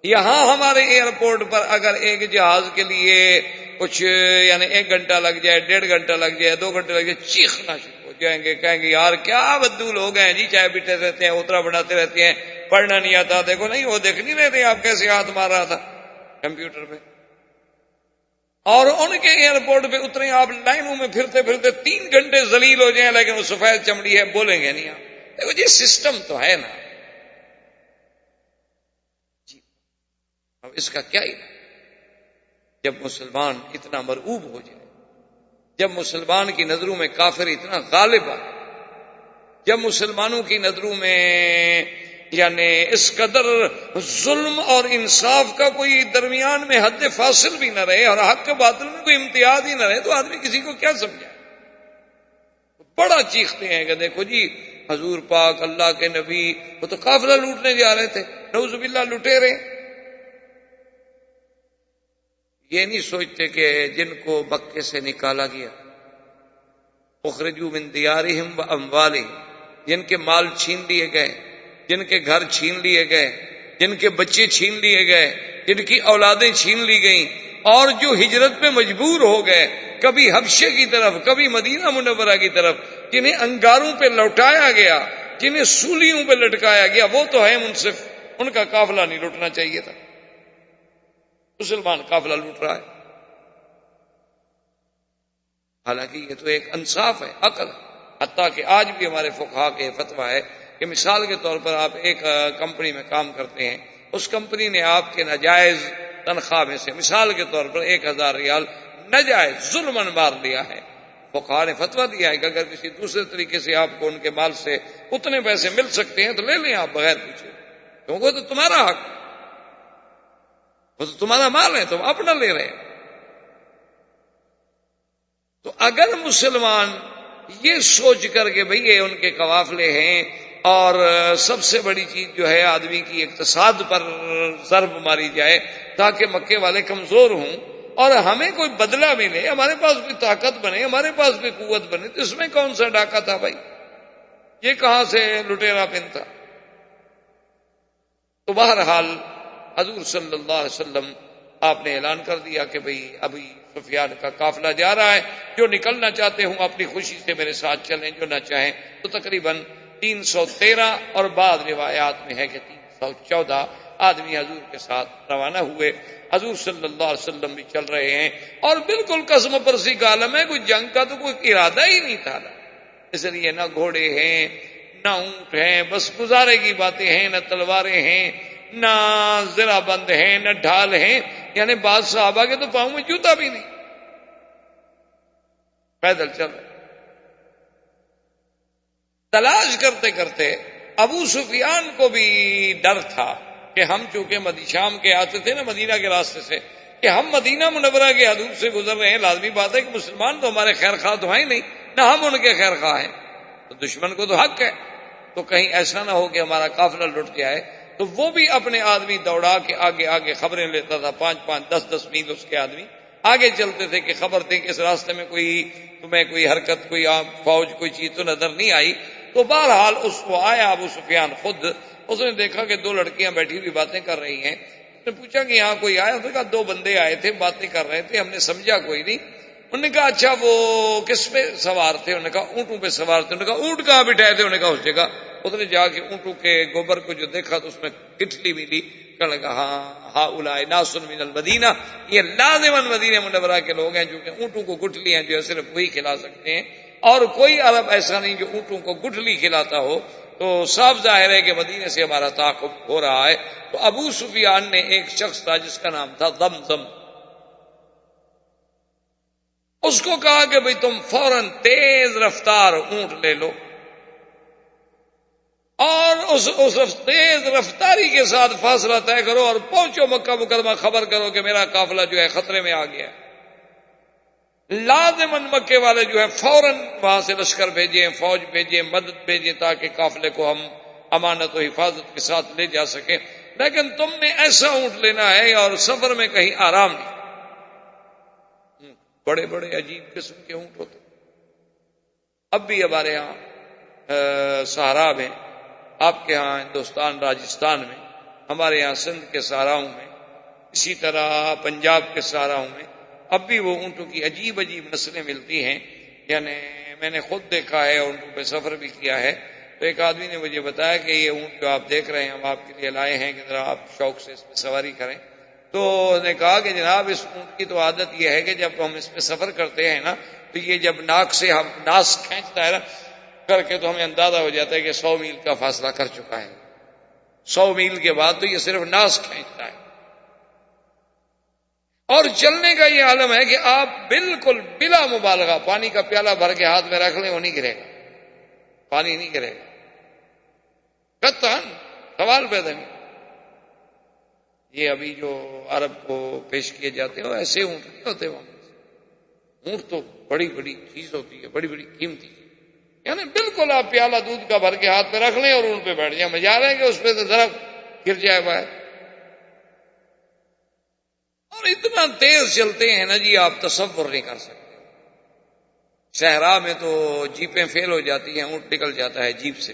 یہاں ہمارے ایئرپورٹ پر اگر ایک جہاز کے لیے کچھ یعنی 1 گھنٹہ لگ جائے، 1.5 گھنٹہ لگ جائے، 2 گھنٹے لگ جائے، چیخنا شروع ہو جائیں گے، کہیں گے یار کیا بدو لوگ ہیں جی، چائے پیتے رہتے ہیں، اترا بناتے رہتے ہیں، پڑھنا نہیں آتا، دیکھو نہیں وہ دیکھ نہیں رہتے آپ کیسے ہاتھ مار رہا تھا کمپیوٹر پہ۔ اور ان کے ایئرپورٹ پہ اترے آپ، لائنوں میں پھرتے پھرتے 3 گھنٹے ذلیل ہو جائیں، لیکن وہ سفید چمڑی ہے، بولیں گے نہیں آپ۔ دیکھو جی سسٹم تو ہے نا جی، اب اس کا کیا علاج؟ جب مسلمان اتنا مرعوب ہو جائے، جب مسلمان کی نظروں میں کافر اتنا غالب آئے، جب مسلمانوں کی نظروں میں یعنی اس قدر ظلم اور انصاف کا کوئی درمیان میں حد فاصل بھی نہ رہے، اور حق باطل میں کوئی امتیاز ہی نہ رہے، تو آدمی کسی کو کیا سمجھائے؟ بڑا چیختے ہیں کہ دیکھو جی حضور پاک اللہ کے نبی وہ تو قافلہ لوٹنے جا رہے تھے، نعوذ باللہ لٹیرے۔ یہ نہیں سوچتے کہ جن کو مکے سے نکالا گیا، اخرجوا من دیارہم و اموالہم، جن کے مال چھین لیے گئے، جن کے گھر چھین لیے گئے، جن کے بچے چھین لیے گئے، جن کی اولادیں چھین لی گئیں، اور جو ہجرت پہ مجبور ہو گئے، کبھی حبشے کی طرف، کبھی مدینہ منورہ کی طرف، جنہیں انگاروں پہ لوٹایا گیا، جنہیں سولیوں پہ لٹکایا گیا، وہ تو ہے منصف، ان کا قافلہ نہیں لوٹنا چاہیے تھا۔ مسلمان قافلہ لوٹ رہا ہے. حالانکہ یہ تو ایک انصاف ہے، عقل ہے. حتیٰ کہ آج بھی ہمارے فقہا کے فتویٰ ہے کہ مثال کے طور پر آپ ایک کمپنی میں کام کرتے ہیں، اس کمپنی نے آپ کے ناجائز تنخواہ میں سے مثال کے طور پر 1000 ریال ناجائز ظلماً مار لیا ہے. فقہا نے فتویٰ دیا ہے کہ اگر کسی دوسرے طریقے سے آپ کو ان کے مال سے اتنے پیسے مل سکتے ہیں تو لے لیں آپ بغیر پوچھے، کیونکہ وہ تو تمہارا حق، وہ تو تمہارا مال ہے، تم اپنا لے رہے ہیں. تو اگر مسلمان یہ سوچ کر کے بھئی یہ ان کے قوافلے ہیں اور سب سے بڑی چیز جو ہے آدمی کی اقتصاد پر ضرب ماری جائے تاکہ مکے والے کمزور ہوں اور ہمیں کوئی بدلہ ملے، ہمارے پاس بھی طاقت بنے، ہمارے پاس بھی قوت بنے، تو اس میں کون سا ڈاکہ تھا بھائی؟ یہ کہاں سے لٹیرا پن تھا؟ تو بہرحال حضور صلی اللہ علیہ وسلم آپ نے اعلان کر دیا کہ بھئی ابھی سفیان کا قافلہ جا رہا ہے، جو نکلنا چاہتے ہوں اپنی خوشی سے میرے ساتھ چلیں، جو نہ چاہیں. تو تقریباً 313 اور بعض روایات میں ہے کہ 314 آدمی حضور کے ساتھ روانہ ہوئے. حضور صلی اللہ علیہ وسلم بھی چل رہے ہیں اور بالکل قسم پرسی کا عالم ہے، کوئی جنگ کا تو کوئی ارادہ ہی نہیں تھا. اس لیے نہ گھوڑے ہیں نہ اونٹ ہیں، بس گزارے کی باتیں ہیں، نہ تلواریں ہیں نہ زرہ بند ہیں نہ ڈھال ہیں. یعنی بعض صحابہ کے تو پاؤں میں جوتا بھی نہیں، پیدل چل رہے. تلاش کرتے کرتے ابو سفیان کو بھی ڈر تھا کہ ہم چونکہ شام کے آتے تھے نا مدینہ کے راستے سے، کہ ہم مدینہ منورہ کے حدود سے گزر رہے ہیں، لازمی بات ہے کہ مسلمان تو ہمارے خیر خواہ تو ہیں ہی نہیں، نہ ہم ان کے خیر خواہ ہیں، تو دشمن کو تو حق ہے، تو کہیں ایسا نہ ہو کہ ہمارا قافلہ لٹ جائے. تو وہ بھی اپنے آدمی دوڑا کے آگے آگے خبریں لیتا تھا، 5-5 10-10 میل اس کے آدمی آگے چلتے تھے کہ خبر دیں کہ اس راستے میں تمہیں کوئی حرکت، کوئی فوج، کوئی چیز تو نظر نہیں آئی. تو بہرحال اس کو آیا ابو سفیان خود، اس نے دیکھا کہ 2 لڑکیاں بیٹھی ہوئی باتیں کر رہی ہیں. اس نے پوچھا کہ یہاں کوئی آیا؟ اس نے کہا 2 بندے آئے تھے، باتیں کر رہے تھے، ہم نے سمجھا کوئی نہیں. انہوں نے کہا اچھا وہ کس پہ سوار تھے؟ انہوں نے کہا اونٹوں پہ سوار تھے. انہوں نے کہا اونٹ کہاں بٹھائے تھے؟ انہوں نے کہا اس جگہ. اس نے جا کے اونٹوں کے گوبر کو جو دیکھا تو اس میں گٹھلی ملی. کہنے لگا ہاں اولئک ناس من المدینہ، یہ لازماً مدینہ منورہ کے لوگ ہیں، جو کہ اونٹوں کو گٹھلیاں جو ہے صرف وہی کھلا سکتے ہیں، اور کوئی عرب ایسا نہیں جو اونٹوں کو گٹھلی کھلاتا ہو. تو صاف ظاہر ہے کہ مدینے سے ہمارا تعاقب ہو رہا ہے. تو ابو سفیان نے ایک شخص تھا جس کا نام تھا ضمضم، اس کو کہا کہ بھئی تم فوراً تیز رفتار اونٹ لے لو اور اس تیز رفتاری کے ساتھ فاصلہ طے کرو اور پہنچو مکہ مکرمہ، خبر کرو کہ میرا قافلہ جو ہے خطرے میں آ گیا. لازماً مکے والے جو ہے فوراً وہاں سے لشکر بھیجیں، فوج بھیجیں، مدد بھیجیں تاکہ قافلے کو ہم امانت و حفاظت کے ساتھ لے جا سکیں. لیکن تم نے ایسا اونٹ لینا ہے اور سفر میں کہیں آرام نہیں. بڑے بڑے عجیب قسم کے اونٹ ہوتے. اب بھی ہمارے ہاں صحرا میں، آپ کے ہاں ہندوستان راجستھان میں، ہمارے ہاں سندھ کے صحراؤں میں، اسی طرح پنجاب کے صحراؤں میں اب بھی وہ اونٹوں کی عجیب عجیب نسلیں ملتی ہیں. یعنی میں نے خود دیکھا ہے، اونٹوں پہ سفر بھی کیا ہے. تو ایک آدمی نے مجھے بتایا کہ یہ اونٹ جو آپ دیکھ رہے ہیں ہم آپ کے لیے لائے ہیں کہ ذرا آپ شوق سے اس پہ سواری کریں. تو انہوں نے کہا کہ جناب اس اونٹ کی تو عادت یہ ہے کہ جب ہم اس پہ سفر کرتے ہیں نا تو یہ جب ناک سے ہم ناس کھینچتا ہے نا کر کے تو ہمیں اندازہ ہو جاتا ہے کہ 100 میل کا فاصلہ کر چکا ہے. 100 میل کے بعد تو یہ صرف ناس کھینچتا ہے. اور چلنے کا یہ عالم ہے کہ آپ بالکل بلا مبالغہ پانی کا پیالہ بھر کے ہاتھ میں رکھ لیں وہ نہیں گرے گا، پانی نہیں گرے گا. قطعاً سوال پیدا نہیں. یہ ابھی جو عرب کو پیش کیے جاتے ہیں ایسے اونٹ نہیں ہوتے. وہاں اونٹ تو بڑی بڑی چیز ہوتی ہے، بڑی بڑی قیمتی. یعنی بالکل آپ پیالہ دودھ کا بھر کے ہاتھ میں رکھ لیں اور اونٹ پہ بیٹھ جائیں، مزہ آ رہا ہے کہ اس پہ تو ذرا گر جائے باہر. اور اتنا تیز چلتے ہیں نا جی آپ تصور نہیں کر سکتے. صحرا میں تو جیپیں فیل ہو جاتی ہیں، اونٹ نکل جاتا ہے جیپ سے،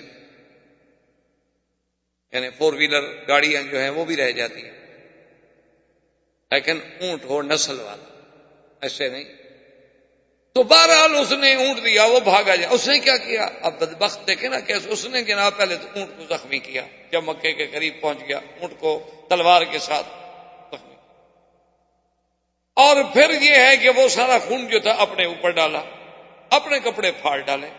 یعنی 4 ویلر گاڑیاں جو ہیں وہ بھی رہ جاتی ہیں. لیکن اونٹ ہو نسل والا ایسے نہیں. تو بہرحال اس نے اونٹ دیا، وہ بھاگا جائے. اس نے کیا کیا؟ اب بدبخت دیکھے نا کیسے اس نے جناب پہلے تو اونٹ کو زخمی کیا. جب مکے کے قریب پہنچ گیا اونٹ کو تلوار کے ساتھ زخمی. اور پھر یہ ہے کہ وہ سارا خون جو تھا اپنے اوپر ڈالا، اپنے کپڑے پھاڑ ڈالے،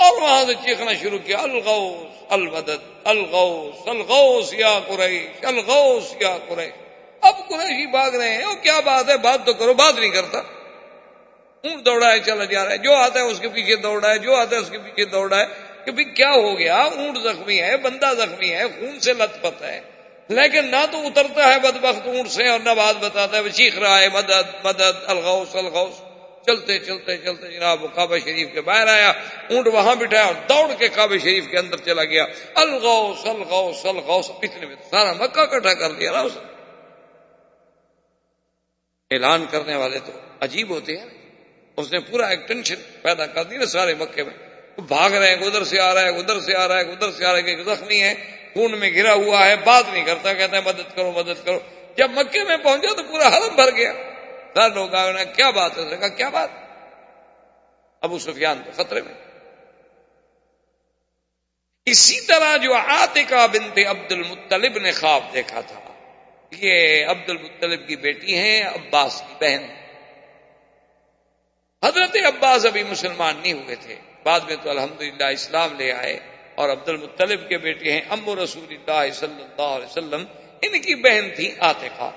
اور وہاں سے چیخنا شروع کیا، الغوث المدد، الغوث الغوث یا قریش، الغوث یا قریش۔ اب قریشی بھاگ رہے ہیں، وہ کیا بات ہے، بات تو کرو، بات نہیں کرتا، اونٹ دوڑا ہے چلا جا رہا ہے، جو آتا ہے اس کے پیچھے دوڑا ہے، جو آتا ہے اس کے پیچھے دوڑا ہے، کہ بھی کیا ہو گیا، اونٹ زخمی ہے، بندہ زخمی ہے، خون سے لت پت ہے، لیکن نہ تو اترتا ہے بدبخت اونٹ سے اور نہ بات بتاتا ہے، وہ چیخ رہا ہے مدد مدد، الغوث الغوث۔ چلتے چلتے چلتے جناب وہ کعبہ شریف کے باہر آیا، اونٹ وہاں بٹھایا اور دوڑ کے کعبہ شریف کے اندر چلا گیا، الغوث الغوث الغوث۔ اتنے میں سارا مکہ اکٹھا کر دیا نا اس نے۔ اعلان کرنے والے تو عجیب ہوتے ہیں، اس نے پورا ایک ٹینشن پیدا کر دی نا سارے مکے میں، بھاگ رہے ہیں، ادھر سے آ رہا ہے، ادھر سے آ رہا ہے، ادھر سے آ رہا ہے، کہ زخمی ہے، خون میں گھرا ہوا ہے، بات نہیں کرتا، کہتا ہے مدد کرو مدد کرو۔ جب مکے میں پہنچا تو پورا حرم بھر گیا، سارے لوگ آ گئے، کیا بات ہے؟ کہا کیا بات؟ ابو سفیان تو خطرے میں۔ اسی طرح جو عاتکہ بنت عبد المطلب نے خواب دیکھا تھا، یہ عبد المطلب کی بیٹی ہیں، عباس کی بہن۔ حضرت عباس ابھی مسلمان نہیں ہوئے تھے، بعد میں تو الحمدللہ اسلام لے آئے، اور عبد المطلب کے بیٹے ہیں ام رسول اللہ صلی اللہ علیہ وسلم، ان کی بہن تھی عاتکہ۔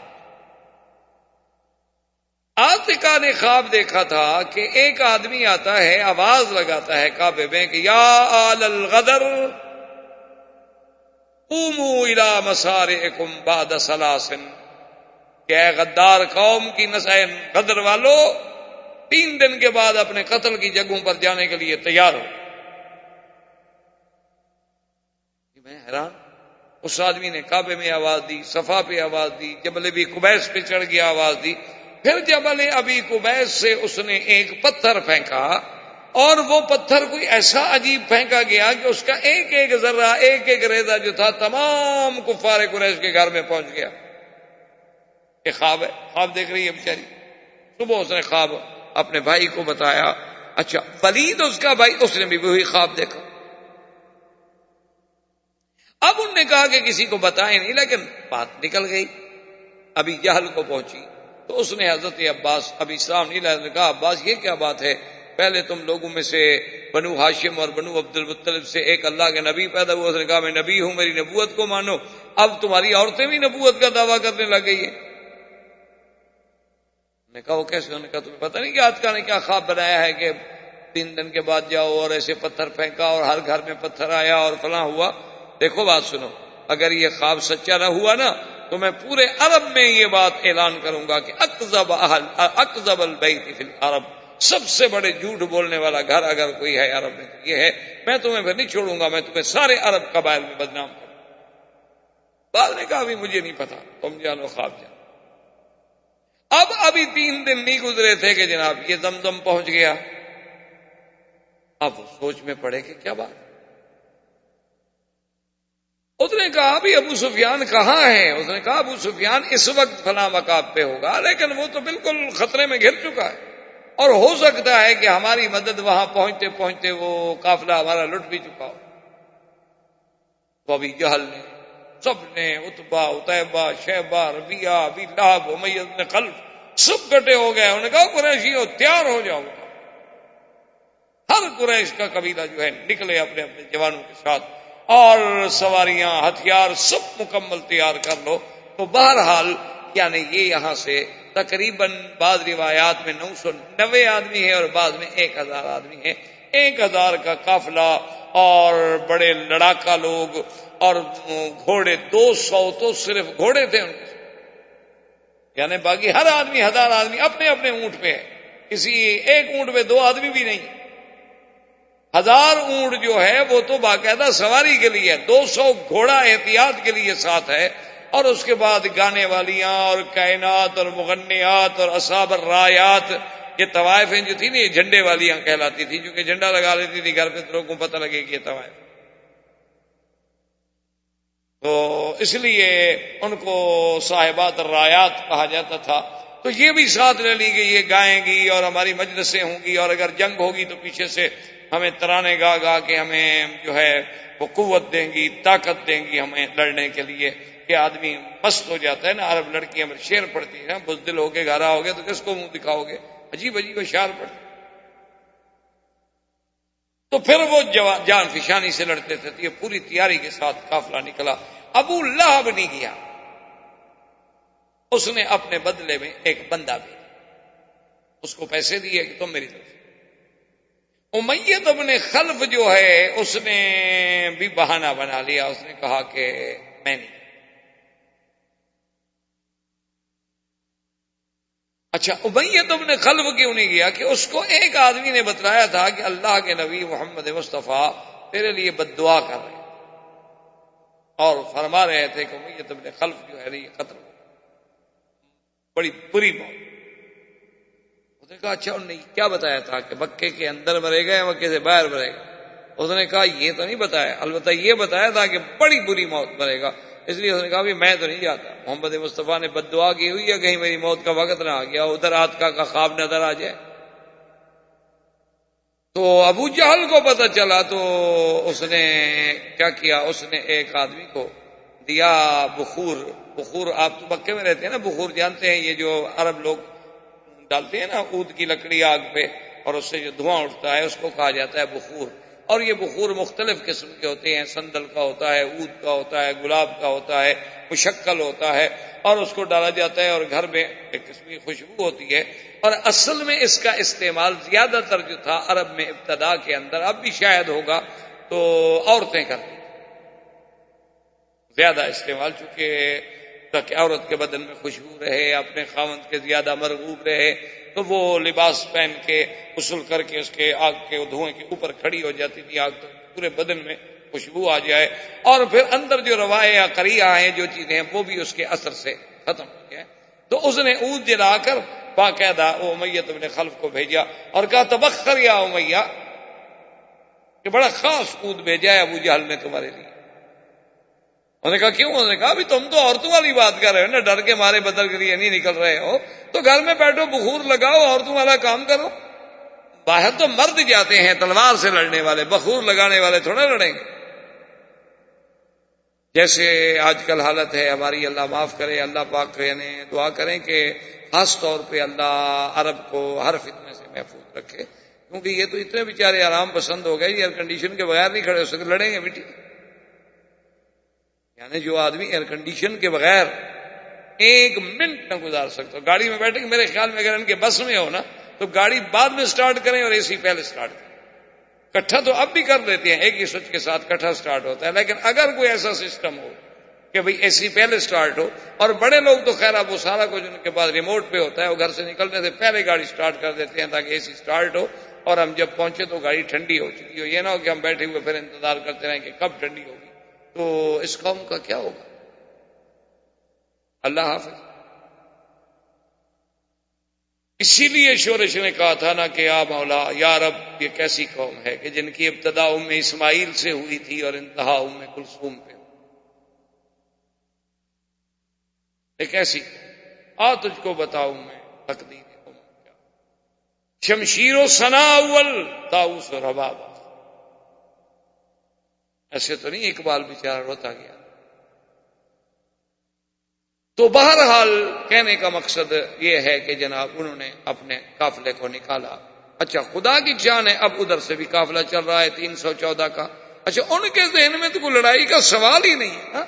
عاتکہ نے خواب دیکھا تھا کہ ایک آدمی آتا ہے، آواز لگاتا ہے کعبے میں کہ یا آل الغدر قوموا الی مسارعکم بعد ثلاث، کہ اے غدار قوم کی نسل غدر والو، 3 دن کے بعد اپنے قتل کی جگہوں پر جانے کے لیے تیار ہو۔ میں حیران، اس آدمی نے کعبے میں آواز دی، صفا پہ آواز دی، جبل ابی قبیس پہ چڑھ گیا آواز دی، پھر جبل ابی قبیس سے اس نے ایک پتھر پھینکا، اور وہ پتھر کوئی ایسا عجیب پھینکا گیا کہ اس کا ایک ایک ذرہ، ایک ایک ریزہ جو تھا تمام کفار قریش کے گھر میں پہنچ گیا۔ یہ خواب ہے، خواب دیکھ رہی ہے بیچاری۔ صبح اس نے خواب اپنے بھائی کو بتایا، اچھا ولید اس کا بھائی، اس نے بھی وہی خواب دیکھا۔ اب انہوں نے کہا کہ کسی کو بتائیں نہیں، لیکن بات نکل گئی، ابھی جہل کو پہنچی، تو اس نے حضرت عباس، ابھی اسلام نہیں لایا، نے کہا عباس یہ کیا بات ہے، پہلے تم لوگوں میں سے بنو ہاشم اور بنو عبد المطلب سے ایک اللہ کے نبی پیدا ہوا، اس نے کہا میں نبی ہوں، میری نبوت کو مانو، اب تمہاری عورتیں بھی نبوت کا دعویٰ کرنے لگ گئی ہیں۔ نے کہا وہ کیسے؟ انہوں نے کہا تمہیں پتہ نہیں کہ عاتکہ نے کیا خواب بنایا ہے کہ 3 دن کے بعد جاؤ اور ایسے پتھر پھینکا اور ہر گھر میں پتھر آیا اور فلاں ہوا۔ دیکھو بات سنو، اگر یہ خواب سچا نہ ہوا نا تو میں پورے عرب میں یہ بات اعلان کروں گا کہ اکذب البیت فی العرب، سب سے بڑے جھوٹ بولنے والا گھر اگر کوئی ہے عرب میں تو یہ ہے۔ میں تمہیں پھر نہیں چھوڑوں گا، میں تمہیں سارے عرب قبائل میں بدنام کروں۔ بعد نے کہا ابھی مجھے نہیں پتا، تم جانو خواب جانو۔ اب ابھی 3 دن نہیں گزرے تھے کہ جناب یہ زمزم پہنچ گیا۔ اب سوچ میں پڑے کہ کیا بات۔ اس نے کہا ابھی ابو سفیان کہاں ہے؟ اس نے کہا ابو سفیان اس وقت فلاں مقام پہ ہوگا، لیکن وہ تو بالکل خطرے میں گھر چکا ہے، اور ہو سکتا ہے کہ ہماری مدد وہاں پہنچتے پہنچتے وہ قافلہ ہمارا لٹ بھی چکا ہو۔ تو ابھی جہل نے، سب نے، عتبہ، عتیبہ، شیبہ، ربیعہ، ابی لہب، امیہ بن خلف، سب کٹے ہو گئے۔ انہوں نے کہا قریشیو تیار ہو جاؤ۔ ہر قریش کا قبیلہ جو ہے نکلے اپنے اپنے جوانوں کے ساتھ، اور سواریاں، ہتھیار سب مکمل تیار کر لو۔ تو بہرحال یعنی یہ یہاں سے تقریباً بعض روایات میں 990 آدمی ہے اور بعض میں 1000 آدمی ہے، 1000 کا قافلہ، اور بڑے لڑاکا لوگ، اور گھوڑے 200 تو صرف گھوڑے تھے ان کے، یعنی باقی ہر آدمی 1000 آدمی اپنے اپنے اونٹ پہ ہے، کسی ایک اونٹ پہ 2 آدمی بھی نہیں۔ 1000 اونٹ جو ہے وہ تو باقاعدہ سواری کے لیے، 200 گھوڑا احتیاط کے لیے ساتھ ہے، اور اس کے بعد گانے والیاں اور کائنات اور مغنیات اور اصحاب الرایات، یہ طوائفیں جو تھی نا یہ جھنڈے والیاں کہلاتی تھی، کیونکہ جھنڈا لگا لیتی تھی گھر پہ تو لوگوں کو پتہ لگے کہ یہ طوائف، تو اس لیے ان کو صاحبات الرایات کہا جاتا تھا۔ تو یہ بھی ساتھ لے لی گئی، یہ گائیں گی اور ہماری مجلسیں ہوں گی، اور اگر جنگ ہوگی تو پیچھے سے ہمیں ترانے گا گا کے ہمیں جو ہے وہ قوت دیں گی، طاقت دیں گی ہمیں لڑنے کے لیے۔ یہ آدمی مست ہو جاتا ہے نا، عرب لڑکیاں شعر پڑتی ہیں نا، بزدل ہو کے گھرا ہو گیا تو کس کو منہ دکھاؤ گے، عجیب عجیب اشعار پڑتے. تو پھر وہ جان فشانی سے لڑتے تھے. تو یہ پوری تیاری کے ساتھ قافلہ نکلا. ابو لہب نہیں گیا، اس نے اپنے بدلے میں ایک بندہ بھیجا، اس کو پیسے دیے کہ تم میری طرف. امیہ بن خلف جو ہے اس نے بھی بہانہ بنا لیا، اس نے کہا کہ میں نہیں. اچھا امیہ بن خلف کیوں نہیں گیا؟ کہ اس کو ایک آدمی نے بتلایا تھا کہ اللہ کے نبی محمد مصطفیٰ تیرے لیے بد دعا کر رہے ہیں اور فرما رہے تھے کہ امیہ بن خلف جو ہے یہ قتل بڑی بری موت. اس نے کہا اچھا انہوں نے کیا بتایا تھا کہ مکے کے اندر مرے گا یا مکے سے باہر مرے گا؟ اس نے کہا یہ تو نہیں بتایا، البتہ یہ بتایا تھا کہ بڑی بری موت مرے گا. اس لیے اس نے کہا بھی میں تو نہیں جاتا، محمد مصطفیٰ نے بد دعا کی ہوئی ہے کہیں میری موت کا وقت نہ آ گیا، ادھر آتکا کا خواب نظر آ جائے. تو ابو جہل کو پتہ چلا تو اس نے کیا کیا، اس نے ایک آدمی کو دیا بخور. آپ تو مکے میں رہتے ہیں نا، بخور جانتے ہیں، یہ جو عرب لوگ ڈالتے ہیں نا اود کی لکڑی آگ پہ اور اس سے جو دھواں اٹھتا ہے اس کو کہا جاتا ہے بخور. اور یہ بخور مختلف قسم کے ہوتے ہیں، سندل کا ہوتا ہے، اود کا ہوتا ہے، گلاب کا ہوتا ہے، مشکل ہوتا ہے، اور اس کو ڈالا جاتا ہے اور گھر میں ایک قسم کی خوشبو ہوتی ہے. اور اصل میں اس کا استعمال زیادہ تر جو تھا عرب میں ابتدا کے اندر، اب بھی شاید ہوگا، تو عورتیں کرتی زیادہ استعمال، چونکہ تاکہ عورت کے بدن میں خوشبو رہے، اپنے خاوند کے زیادہ مرغوب رہے، تو وہ لباس پہن کے غسل کر کے اس کے آگ کے دھوئیں کے اوپر کھڑی ہو جاتی تھی آگ، تو پورے بدن میں خوشبو آ جائے، اور پھر اندر جو روائے یا قریہ ہیں جو چیزیں ہیں وہ بھی اس کے اثر سے ختم ہو جائے. تو اس نے اود جلا کر باقاعدہ امیہ بن خلف کو بھیجا اور کہا تبخر یا امیہ، کہ بڑا خاص اود بھیجا ہے ابو جہل نے تمہارے لیے. انہوں نے کہا کیوں؟ انہوں نے کہا بھی تم تو عورتوں والی بات کر رہے ہو نا، ڈر کے مارے بدل کے لیے نہیں نکل رہے ہو، تو گھر میں بیٹھو بخور لگاؤ عورتوں والا کام کرو. باہر تو مرد جاتے ہیں تلوار سے لڑنے والے، بخور لگانے والے تھوڑا لڑیں گے. جیسے آج کل حالت ہے ہماری، اللہ معاف کرے، اللہ پاک یعنی دعا کریں کہ خاص طور پہ اللہ عرب کو ہر فتنے سے محفوظ رکھے، کیونکہ یہ تو اتنے بیچارے آرام پسند ہو گئے، ایئر کنڈیشن کے بغیر نہیں کھڑے ہو سکتے، لڑیں گے مٹی. یعنی جو آدمی ایئر کنڈیشن کے بغیر ایک منٹ نہ گزار سکتا، گاڑی میں بیٹھے، میرے خیال میں اگر ان کے بس میں ہو نا تو گاڑی بعد میں سٹارٹ کریں اور اے سی پہلے سٹارٹ کریں. کٹھا تو اب بھی کر دیتے ہیں، ایک ہی سوئچ کے ساتھ کٹھا سٹارٹ ہوتا ہے، لیکن اگر کوئی ایسا سسٹم ہو کہ بھئی اے سی پہلے سٹارٹ ہو، اور بڑے لوگ تو خیر اب وہ سارا کچھ ان کے پاس ریموٹ پہ ہوتا ہے، وہ گھر سے نکلنے سے پہلے گاڑی سٹارٹ کر دیتے ہیں تاکہ اے سی سٹارٹ ہو اور ہم جب پہنچے تو گاڑی ٹھنڈی ہو چکی ہو. یہ نہ ہو کہ ہم بیٹھے ہوئے پھر انتظار کرتے رہیں کہ کب ٹھنڈی ہوگی، تو اس قوم کا کیا ہوگا. اللہ حافظ. اسی لیے شورش نے کہا تھا نا کہ یا مولا یا رب، یہ کیسی قوم ہے کہ جن کی ابتدا ام اسماعیل سے ہوئی تھی اور انتہا ام کلثوم پہ. یہ کیسی تجھ کو بتاؤں میں تقدیر کیا، شمشیر و ثنا اول طاؤس و رباب. ایسے تو نہیں اقبال بیچارہ روتا گیا. تو بہرحال کہنے کا مقصد یہ ہے کہ جناب انہوں نے اپنے قافلے کو نکالا. اچھا خدا کی جان ہے، اب ادھر سے بھی قافلہ چل رہا ہے 314 کا. اچھا ان کے ذہن میں تو کوئی لڑائی کا سوال ہی نہیں ہے،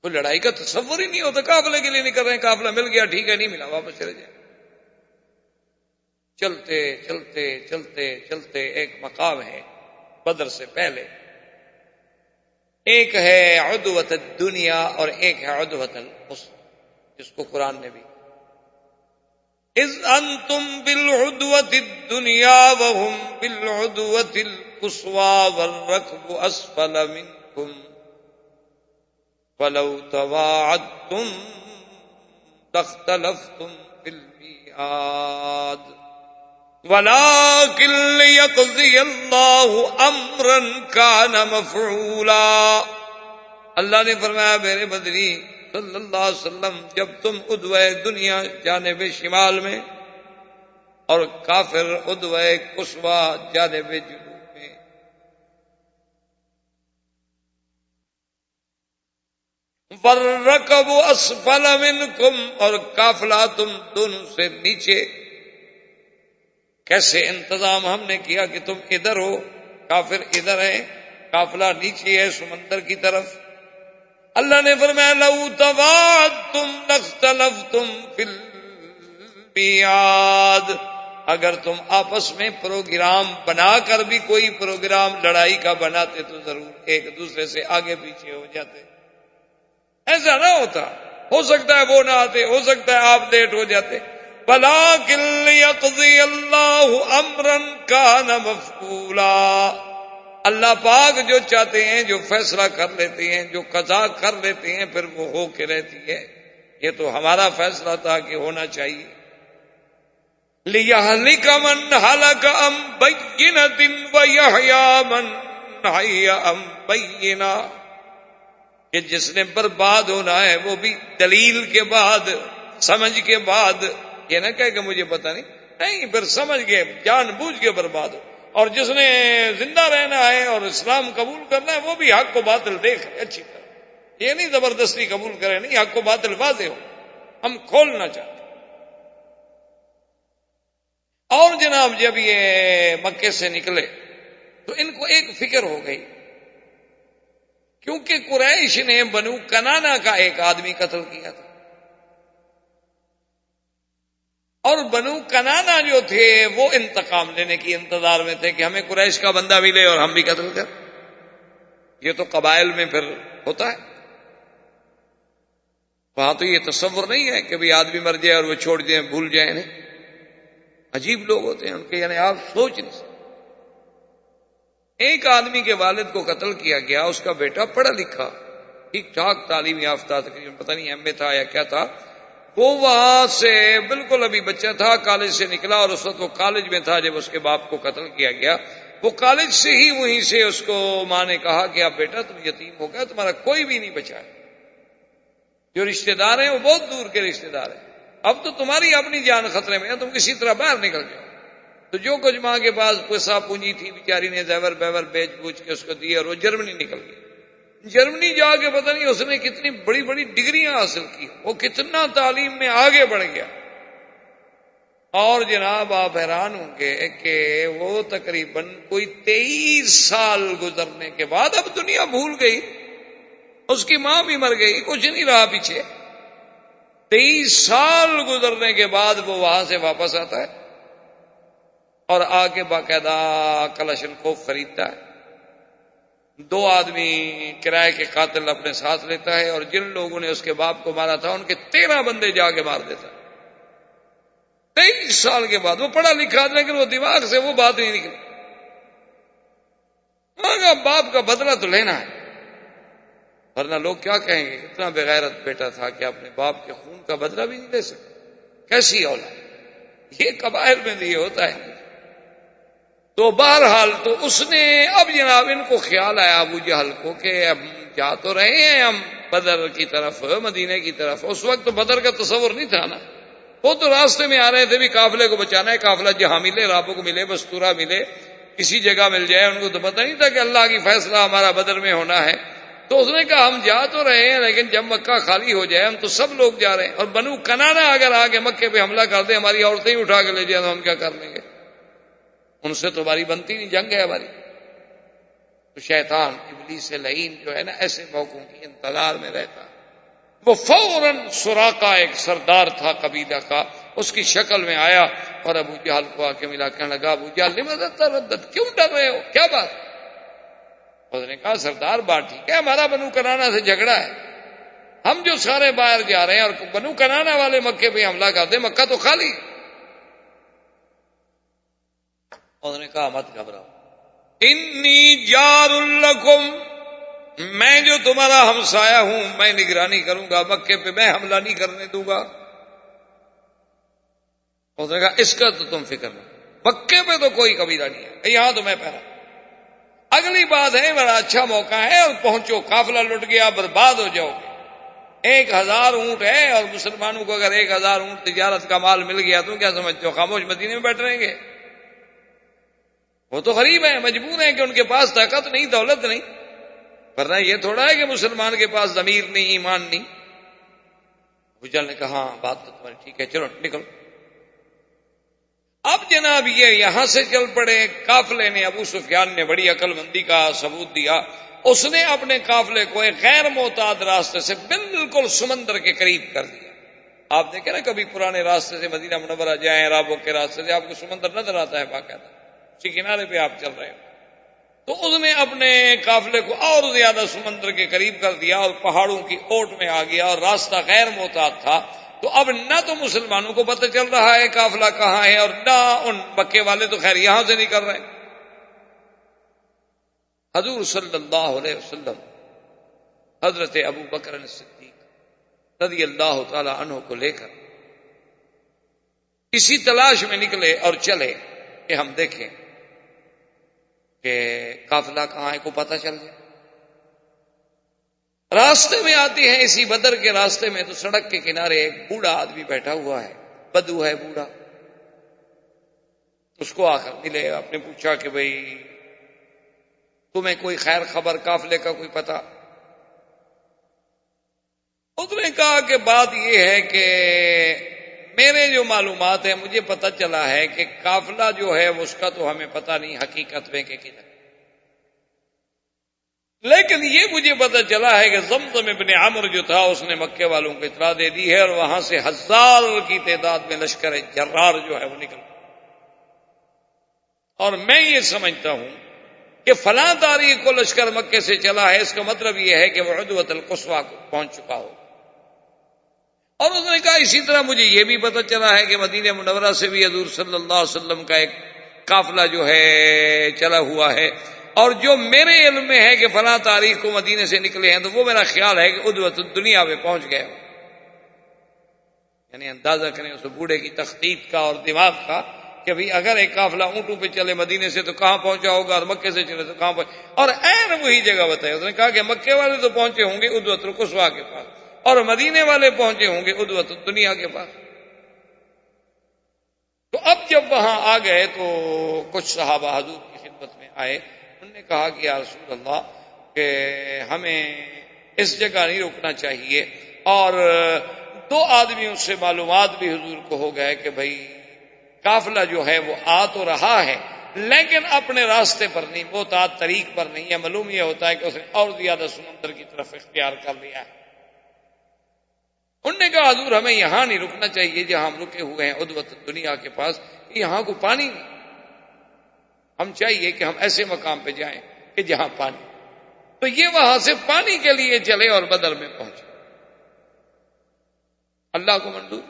کوئی لڑائی کا تصور ہی نہیں ہوتا. قافلے کے لیے نہیں کر رہے ہیں، قافلہ مل گیا ٹھیک ہے، نہیں ملا واپس چلے جائیں. چلتے چلتے چلتے چلتے ایک مقام ہے بدر سے پہلے، ایک ہے عدوۃ الدنیا اور ایک ہے عدوۃ القصوى، جس کو قرآن نے بھی اذ انتم بالعدوۃ الدنیا وهم بالعدوۃ القصوى والركب اسفل منكم ولو تواعدتم لاختلفتم في الميعاد وَلَٰكِن لِّيَقْضِيَ اللَّهُ أَمْرًا كَانَ مَفْعُولًا. اللہ نے فرمایا میرے بدری صلی اللہ علیہ وسلم، جب تم عدوہ دنیا جانب شمال میں اور کافر عدوہ قصویٰ جانب جنوب میں، والرکب اسفل منکم، اور قافلہ تم دونوں سے نیچے. کیسے انتظام ہم نے کیا کہ تم ادھر ہو، کافر ادھر ہے، قافلہ نیچے ہے سمندر کی طرف. اللہ نے فرمایا لو تواعدتم لاختلفتم فی المیعاد، اگر تم آپس میں پروگرام بنا کر بھی کوئی پروگرام لڑائی کا بناتے تو ضرور ایک دوسرے سے آگے پیچھے ہو جاتے. ایسا نہ ہوتا، ہو سکتا ہے وہ نہ آتے، ہو سکتا ہے آپ لیٹ ہو جاتے. وَلَٰكِن لِّيَقْضِيَ اللَّهُ أَمْرًا كَانَ مَفْعُولًا، اللہ پاک جو چاہتے ہیں، جو فیصلہ کر لیتے ہیں، جو قضا کر لیتے ہیں، پھر وہ ہو کے رہتی ہے. یہ تو ہمارا فیصلہ تھا کہ ہونا چاہیے. لِيَهْلِكَ مَنْ هَلَكَ عَن بَيِّنَةٍ وَيَحْيَىٰ مَنْ حَيَّ عَن بَيِّنَةٍ، کہ جس نے برباد ہونا ہے وہ بھی دلیل کے بعد، سمجھ کے بعد. یہ نہ کہے کہ مجھے پتہ نہیں، پھر سمجھ کے جان بوجھ کے برباد ہو. اور جس نے زندہ رہنا ہے اور اسلام قبول کرنا ہے وہ بھی حق کو باطل دیکھ اچھی طرح. یہ نہیں زبردستی قبول کرے، نہیں، حق کو باطل واضح ہو. ہم کھولنا چاہتے. اور جناب جب یہ مکے سے نکلے تو ان کو ایک فکر ہو گئی، کیونکہ قریش نے بنو کنانا کا ایک آدمی قتل کیا تھا، اور بنو کنانا جو تھے وہ انتقام لینے کی انتظار میں تھے کہ ہمیں قریش کا بندہ ملے اور ہم بھی قتل کر. یہ تو قبائل میں پھر ہوتا ہے. وہاں تو یہ تصور نہیں ہے کہ بھی آدمی مر جائے اور وہ چھوڑ جائیں، بھول جائیں. نہیں، عجیب لوگ ہوتے ہیں ان کے، یعنی آپ سوچ نہیں سکتے. ایک آدمی کے والد کو قتل کیا گیا، اس کا بیٹا پڑھا لکھا، ٹھیک ٹھاک تعلیم یافتہ، تقریباً پتہ نہیں ایم اے تھا یا کیا تھا. وہ وہاں سے بالکل ابھی بچہ تھا، کالج سے نکلا، اور اس وقت وہ کالج میں تھا جب اس کے باپ کو قتل کیا گیا. وہ کالج سے ہی وہیں سے اس کو ماں نے کہا کہ اب بیٹا تم یتیم ہو گیا، تمہارا کوئی بھی نہیں بچا ہے. جو رشتہ دار ہیں وہ بہت دور کے رشتہ دار ہیں. اب تو تمہاری اپنی جان خطرے میں ہے، تم کسی طرح باہر نکل جاؤ. تو جو کچھ ماں کے پاس پیسہ پونجی تھی بیچاری نے زیور بیور بیچ بوچھ کے اس کو دی، اور وہ جرمنی نکل گئی. جرمنی جا کے پتہ نہیں اس نے کتنی بڑی بڑی ڈگریاں حاصل کی، وہ کتنا تعلیم میں آگے بڑھ گیا. اور جناب آپ حیران ہوں گے کہ وہ تقریباً کوئی 23 سال گزرنے کے بعد اب دنیا بھول گئی، اس کی ماں بھی مر گئی، کچھ نہیں رہا پیچھے. 23 سال گزرنے کے بعد وہ وہاں سے واپس آتا ہے اور آ کے باقاعدہ کلاشنکوف خریدتا ہے. 2 آدمی کرائے کے قاتل اپنے ساتھ لیتا ہے، اور جن لوگوں نے اس کے باپ کو مارا تھا ان کے 13 بندے جا کے مار دیتا. 23 سال کے بعد وہ پڑھا لکھا، لیکن وہ دماغ سے وہ بات نہیں نکلی. باپ کا بدلہ تو لینا ہے، ورنہ لوگ کیا کہیں گے اتنا بغیرت بیٹا تھا کہ اپنے باپ کے خون کا بدلہ بھی نہیں لے سکتا. کیسی اولاد! یہ قبائل میں یہ ہوتا ہے. تو بہرحال تو اس نے اب جناب ان کو خیال آیا ابو جہل کو کہ اب جا تو رہے ہیں ہم بدر کی طرف، مدینے کی طرف. اس وقت تو بدر کا تصور نہیں تھا نا، وہ تو راستے میں آ رہے تھے بھی قافلے کو بچانا ہے. قافلہ جہاں ملے، رابق ملے، بستورہ ملے، کسی جگہ مل جائے. ان کو تو پتہ نہیں تھا کہ اللہ کی فیصلہ ہمارا بدر میں ہونا ہے. تو اس نے کہا ہم جا تو رہے ہیں، لیکن جب مکہ خالی ہو جائے، ہم تو سب لوگ جا رہے ہیں، اور بنو کنانا اگر آگے مکے پہ حملہ کر دیں، ہماری عورتیں ہی اٹھا کے لے جائیں تو ہم کیا کر لیں گے؟ ان سے تو ہماری بنتی نہیں، جنگ ہے ہماری. تو شیطان ابلیس لعین جو ہے نا ایسے موقعوں کی انتظار میں رہتا. وہ فوراً سراقہ ایک سردار تھا قبیلہ کا، اس کی شکل میں آیا اور ابو جہل کو آ کے ملا. کہنے لگا ابو جہل لماذا تردد، کیوں ڈر رہے ہو، کیا بات؟ اس نے کہا سردار بات ٹھیک ہے، ہمارا بنو کنانا سے جھگڑا ہے، ہم جو سارے باہر جا رہے ہیں اور بنو کنانا والے مکے پہ حملہ کر دیں، مکہ تو خالی. اس نے کہا مت گھبراؤ، انی جار لکم، میں جو تمہارا ہمسایہ ہوں میں نگرانی کروں گا، مکے پہ میں حملہ نہیں کرنے دوں گا. اس نے کہا اس کا تو تم فکر نہ، مکے پہ تو کوئی قبیلہ نہیں ہے، یہاں تو میں پہرا. اگلی بات ہے بڑا اچھا موقع ہے اور پہنچو، قافلہ لٹ گیا برباد ہو جاؤ گے. 1000 اونٹ ہے اور مسلمانوں کو اگر 1000 اونٹ تجارت کا مال مل گیا تو کیا سمجھتے ہو خاموش مدینے میں بیٹھ رہیں گے؟ وہ تو غریب ہیں، مجبور ہیں کہ ان کے پاس طاقت نہیں، دولت نہیں. ورنہ یہ تھوڑا ہے کہ مسلمان کے پاس ضمیر نہیں، ایمان نہیں۔ ابو جہل نے کہا ہاں بات تو تمہاری ٹھیک ہے، چلو نکلو۔ اب جناب یہ یہاں سے چل پڑے، قافلے نے، ابو سفیان نے بڑی عقل مندی کا ثبوت دیا، اس نے اپنے قافلے کو ایک غیر معتاد راستے سے بالکل سمندر کے قریب کر دیا۔ آپ دیکھیں نا کبھی پرانے راستے سے مدینہ منورہ جائیں، رابوں کے راستے سے، آپ کو سمندر نظر آتا ہے باقاعدہ، اسی کنارے پہ آپ چل رہے ہیں، تو اس نے اپنے قافلے کو اور زیادہ سمندر کے قریب کر دیا اور پہاڑوں کی اوٹ میں آ گیا، اور راستہ غیر معتاد تھا، تو اب نہ تو مسلمانوں کو پتہ چل رہا ہے قافلہ کہاں ہے، اور نہ ان مکے والے تو خیر یہاں سے نہیں کر رہے۔ حضور صلی اللہ علیہ وسلم حضرت ابو بکر صدیق رضی اللہ تعالی عنہ کو لے کر اسی تلاش میں نکلے اور چلے کہ ہم دیکھیں کہ قافلہ کہاں ہے، کو پتہ چل جائے۔ راستے میں آتی ہیں، اسی بدر کے راستے میں تو سڑک کے کنارے ایک بوڑھا آدمی بیٹھا ہوا ہے، بدو ہے بوڑھا، اس کو آ کر ملے، آپ نے پوچھا کہ بھئی تمہیں کوئی خیر خبر، قافلے کا کوئی پتہ؟ اس نے کہا کہ بات یہ ہے کہ میرے جو معلومات ہیں مجھے پتہ چلا ہے کہ قافلہ جو ہے اس کا تو ہمیں پتہ نہیں حقیقت میں کہ کدھر، لیکن یہ مجھے پتہ چلا ہے کہ زمزم ابن عمرو جو تھا اس نے مکے والوں کو اطلاع دے دی ہے، اور وہاں سے 1000 کی تعداد میں لشکر جرار جو ہے وہ نکل، اور میں یہ سمجھتا ہوں کہ فلاں تاریخ کو لشکر مکے سے چلا ہے، اس کا مطلب یہ ہے کہ وہ عدوۃ القصویٰ کو پہنچ چکا ہو۔ اور اس نے کہا اسی طرح مجھے یہ بھی پتہ چلا ہے کہ مدینہ منورہ سے بھی حضور صلی اللہ علیہ وسلم کا ایک قافلہ جو ہے چلا ہوا ہے، اور جو میرے علم میں ہے کہ فلاں تاریخ کو مدینے سے نکلے ہیں، تو وہ میرا خیال ہے کہ عدوۃ الدنیا میں پہنچ گئے ہو۔ یعنی اندازہ کریں اس بوڑھے کی تخطیط کا اور دماغ کا کہ بھئی اگر ایک قافلہ اونٹوں پہ چلے مدینے سے تو کہاں پہنچا ہوگا، اور مکے سے چلے تو کہاں پہنچا، اور عین وہی جگہ بتائی۔ اس نے کہا کہ مکے والے تو پہنچے ہوں گے عدوۃ القصویٰ کے پاس، اور مدینے والے پہنچے ہوں گے عدوۃ الدنیا کے پاس۔ تو اب جب وہاں آ گئے تو کچھ صحابہ حضور کی خدمت میں آئے، انہوں نے کہا کہ یا رسول اللہ کہ ہمیں اس جگہ نہیں رکنا چاہیے، اور 2 آدمیوں سے معلومات بھی حضور کو ہو گئے کہ بھئی قافلہ جو ہے وہ آ تو رہا ہے لیکن اپنے راستے پر نہیں، معتاد طریق پر نہیں ہے، معلوم یہ ہوتا ہے کہ اس نے اور زیادہ سمندر کی طرف اختیار کر لیا ہے۔ انہوں نے کہا حضور ہمیں یہاں نہیں رکنا چاہیے جہاں ہم رکے ہوئے ہیں عدوۃ الدنیا کے پاس، یہاں کو پانی نہیں، ہم چاہیے کہ ہم ایسے مقام پہ جائیں کہ جہاں پانی، تو یہ وہاں سے پانی کے لیے چلے اور بدر میں پہنچے۔ اللہ کو منظور،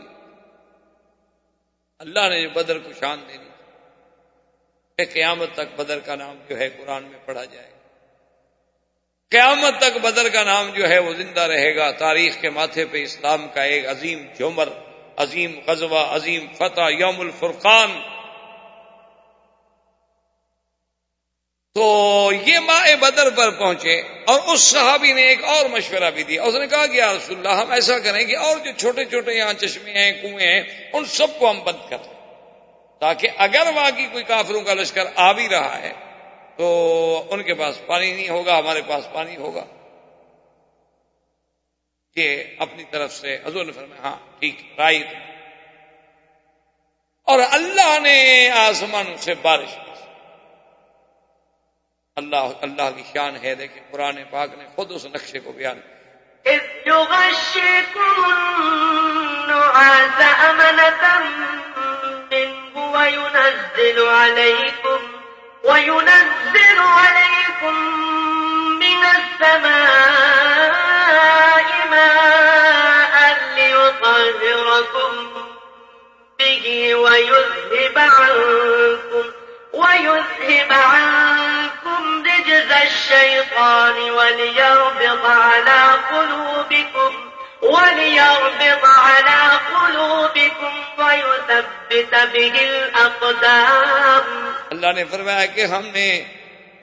اللہ نے جو بدر کو شان دے دی کہ قیامت تک بدر کا نام جو ہے قرآن میں پڑھا جائے، قیامت تک بدر کا نام جو ہے وہ زندہ رہے گا، تاریخ کے ماتھے پہ اسلام کا ایک عظیم جومر، عظیم غزوہ، عظیم فتح، یوم الفرقان۔ تو یہ ماہ بدر پر پہنچے، اور اس صحابی نے ایک اور مشورہ بھی دیا، اس نے کہا کہ یا رسول اللہ ہم ایسا کریں کہ اور جو چھوٹے چھوٹے یہاں چشمے ہیں، کنویں ہیں، ان سب کو ہم بند کر دیں، تاکہ اگر واقعی کوئی کافروں کا لشکر آ بھی رہا ہے تو ان کے پاس پانی نہیں ہوگا، ہمارے پاس پانی ہوگا۔ یہ اپنی طرف سے حضور نے فرمایا ہاں ٹھیک رائٹ، اور اللہ نے آسمانوں سے بارش، اللہ کی شان ہے، دیکھیں قرآن پاک نے خود اس نقشے کو بیان کیا۔ اذ یغشکم النعاس امنة منه وينزل عليكم من السماء ماء ليطهركم به ويذهب عنكم رجز الشيطان وليربط على قلوبكم ويثبت به الأقدام۔ اللہ نے فرمایا کہ ہم نے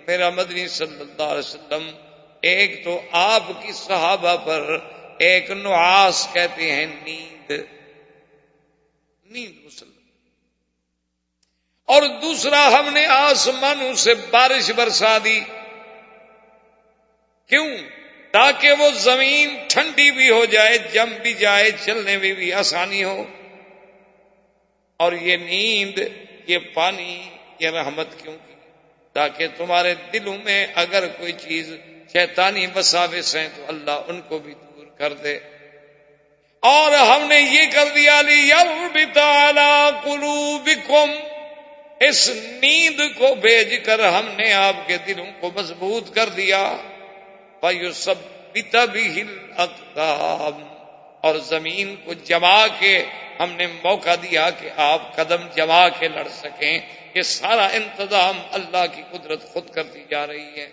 میرا مدنی صلی اللہ علیہ وسلم ایک تو آپ کی صحابہ پر ایک نعاس کہتے ہیں نیند مسلم، اور دوسرا ہم نے آسمانوں سے بارش برسا دی کیوں؟ تاکہ وہ زمین ٹھنڈی بھی ہو جائے، جم بھی جائے، چلنے میں بھی آسانی ہو۔ اور یہ نیند، یہ پانی، یہ رحمت کیوں کی؟ تاکہ تمہارے دلوں میں اگر کوئی چیز شیطانی وساوس ہیں تو اللہ ان کو بھی دور کر دے۔ اور ہم نے یہ کر دیا لِيَرْبِطَ عَلَىٰ قُلُوبِكُمْ، اس نیند کو بھیج کر ہم نے آپ کے دلوں کو مضبوط کر دیا۔ فَيُثَبِّتَ بِهِ الْأَقْدَامَ، اور زمین کو جما کے ہم نے موقع دیا کہ آپ قدم جما کے لڑ سکیں۔ یہ سارا انتظام اللہ کی قدرت خود کرتی جا رہی ہے۔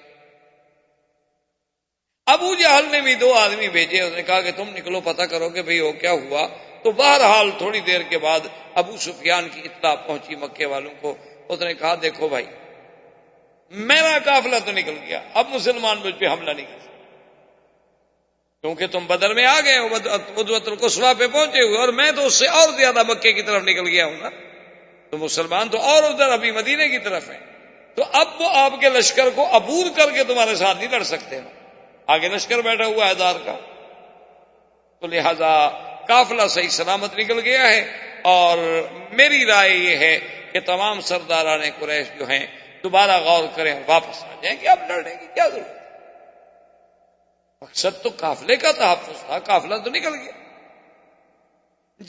ابو جہل نے بھی 2 آدمی بھیجے، اس نے کہا کہ تم نکلو پتہ کرو کہ بھئی وہ کیا ہوا۔ تو بہرحال تھوڑی دیر کے بعد ابو سفیان کی اطلاع پہنچی مکے والوں کو۔ اس نے کہا دیکھو بھائی، میرا قافلہ تو نکل گیا، اب مسلمان مجھ پہ حملہ نہیں کر سکتے، کیونکہ تم بدر میں آ گئے ہو، عدوۃ القصویٰ پہ پہنچے ہوئے، اور میں تو اس سے اور زیادہ مکے کی طرف نکل گیا ہوں نا، تو مسلمان تو اور ادھر ابھی مدینے کی طرف ہیں، تو اب وہ آپ کے لشکر کو عبور کر کے تمہارے ساتھ نہیں لڑ سکتے نا، آگے لشکر بیٹھا ہوا ہے 1000 کا، تو لہذا قافلہ صحیح سلامت نکل گیا ہے۔ اور میری رائے یہ ہے کہ تمام سرداران قریش جو ہیں دوبارہ غور کریں، واپس آ جائیں کہ اب لڑنے کی کیا ضرورت ہے، مقصد تو قافلے کا تحفظ تھا، قافلہ تو نکل گیا۔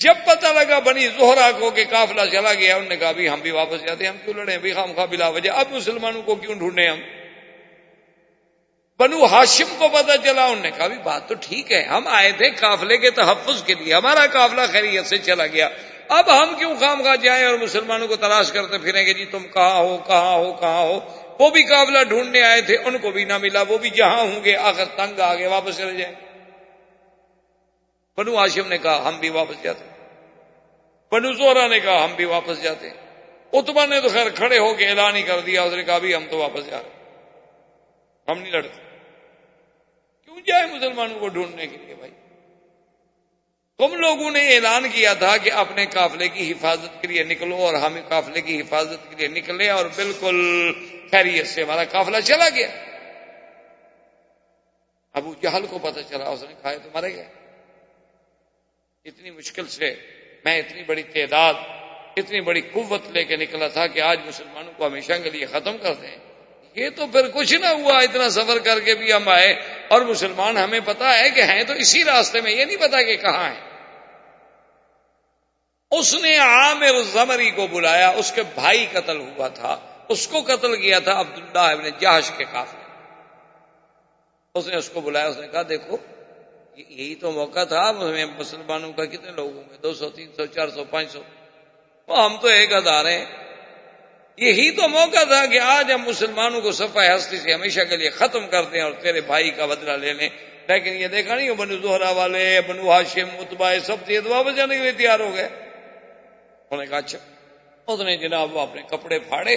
جب پتہ لگا بنی زہرہ کو کہ قافلہ چلا گیا، انہوں نے کہا بھی ہم بھی واپس جاتے ہیں، ہم کیوں لڑیں بھی خام خواہ بلا وجہ، اب مسلمانوں کو کیوں ڈھونڈیں ہم۔ بنو ہاشم کو پتہ چلا، انہوں نے کہا بھی بات تو ٹھیک ہے، ہم آئے تھے قافلے کے تحفظ کے لیے، ہمارا قافلہ خیریت سے چلا گیا، اب ہم کیوں خام خواہ جائیں اور مسلمانوں کو تلاش کرتے پھریں کہ جی تم کہاں ہو کہاں ہو کہاں ہو۔ وہ بھی قافلہ ڈھونڈنے آئے تھے، ان کو بھی نہ ملا، وہ بھی جہاں ہوں گے آخر تنگ آ گئے، واپس چلے جائیں۔ بنو ہاشم نے کہا ہم بھی واپس جاتے، بنو زہرہ نے کہا ہم بھی واپس جاتے، عتبہ نے تو خیر کھڑے ہو کے اعلان ہی کر دیا، اس نے کہا بھی ہم تو واپس جا رہے، ہم نہیں لڑتے، کیوں جائے مسلمانوں کو ڈھونڈنے کے لیے بھائی؟ تم لوگوں نے اعلان کیا تھا کہ اپنے قافلے کی حفاظت کے لیے نکلو، اور ہم قافلے کی حفاظت کے لیے نکلے اور بالکل خیریت سے ہمارا قافلہ چلا گیا۔ ابو جہل کو پتہ چلا، اس نے کہا تمہارے گئے، اتنی مشکل سے میں اتنی بڑی تعداد اتنی بڑی قوت لے کے نکلا تھا کہ آج مسلمانوں کو ہمیشہ کے لیے ختم کر دیں، یہ تو پھر کچھ نہ ہوا، اتنا سفر کر کے بھی ہم آئے اور مسلمان ہمیں پتا ہے کہ ہیں تو اسی راستے میں، یہ نہیں پتا کہ کہاں ہیں۔ اس نے عامر زمری کو بلایا، اس کے بھائی قتل ہوا تھا، اس کو قتل کیا تھا عبداللہ ابن جہش کے قافلے، اس نے اس کو بلایا، اس نے کہا دیکھو یہی تو موقع تھا، مسلمانوں کا کتنے لوگ ہوں گے، 200 300 400 500، وہ ہم تو 1000 ہیں، یہی تو موقع تھا کہ آج ہم مسلمانوں کو صفحہ ہستی سے ہمیشہ کے لیے ختم کر دیں اور تیرے بھائی کا بدلہ لے لیں۔ لیکن یہ دیکھا نہیں، بنو زہرہ والے، بنو ہاشم، عتبہ، سب تھے تو واپس جانے کے لیے تیار ہو گئے۔ انہوں نے کہا اچھا، اس نے جناب وہ اپنے کپڑے پھاڑے،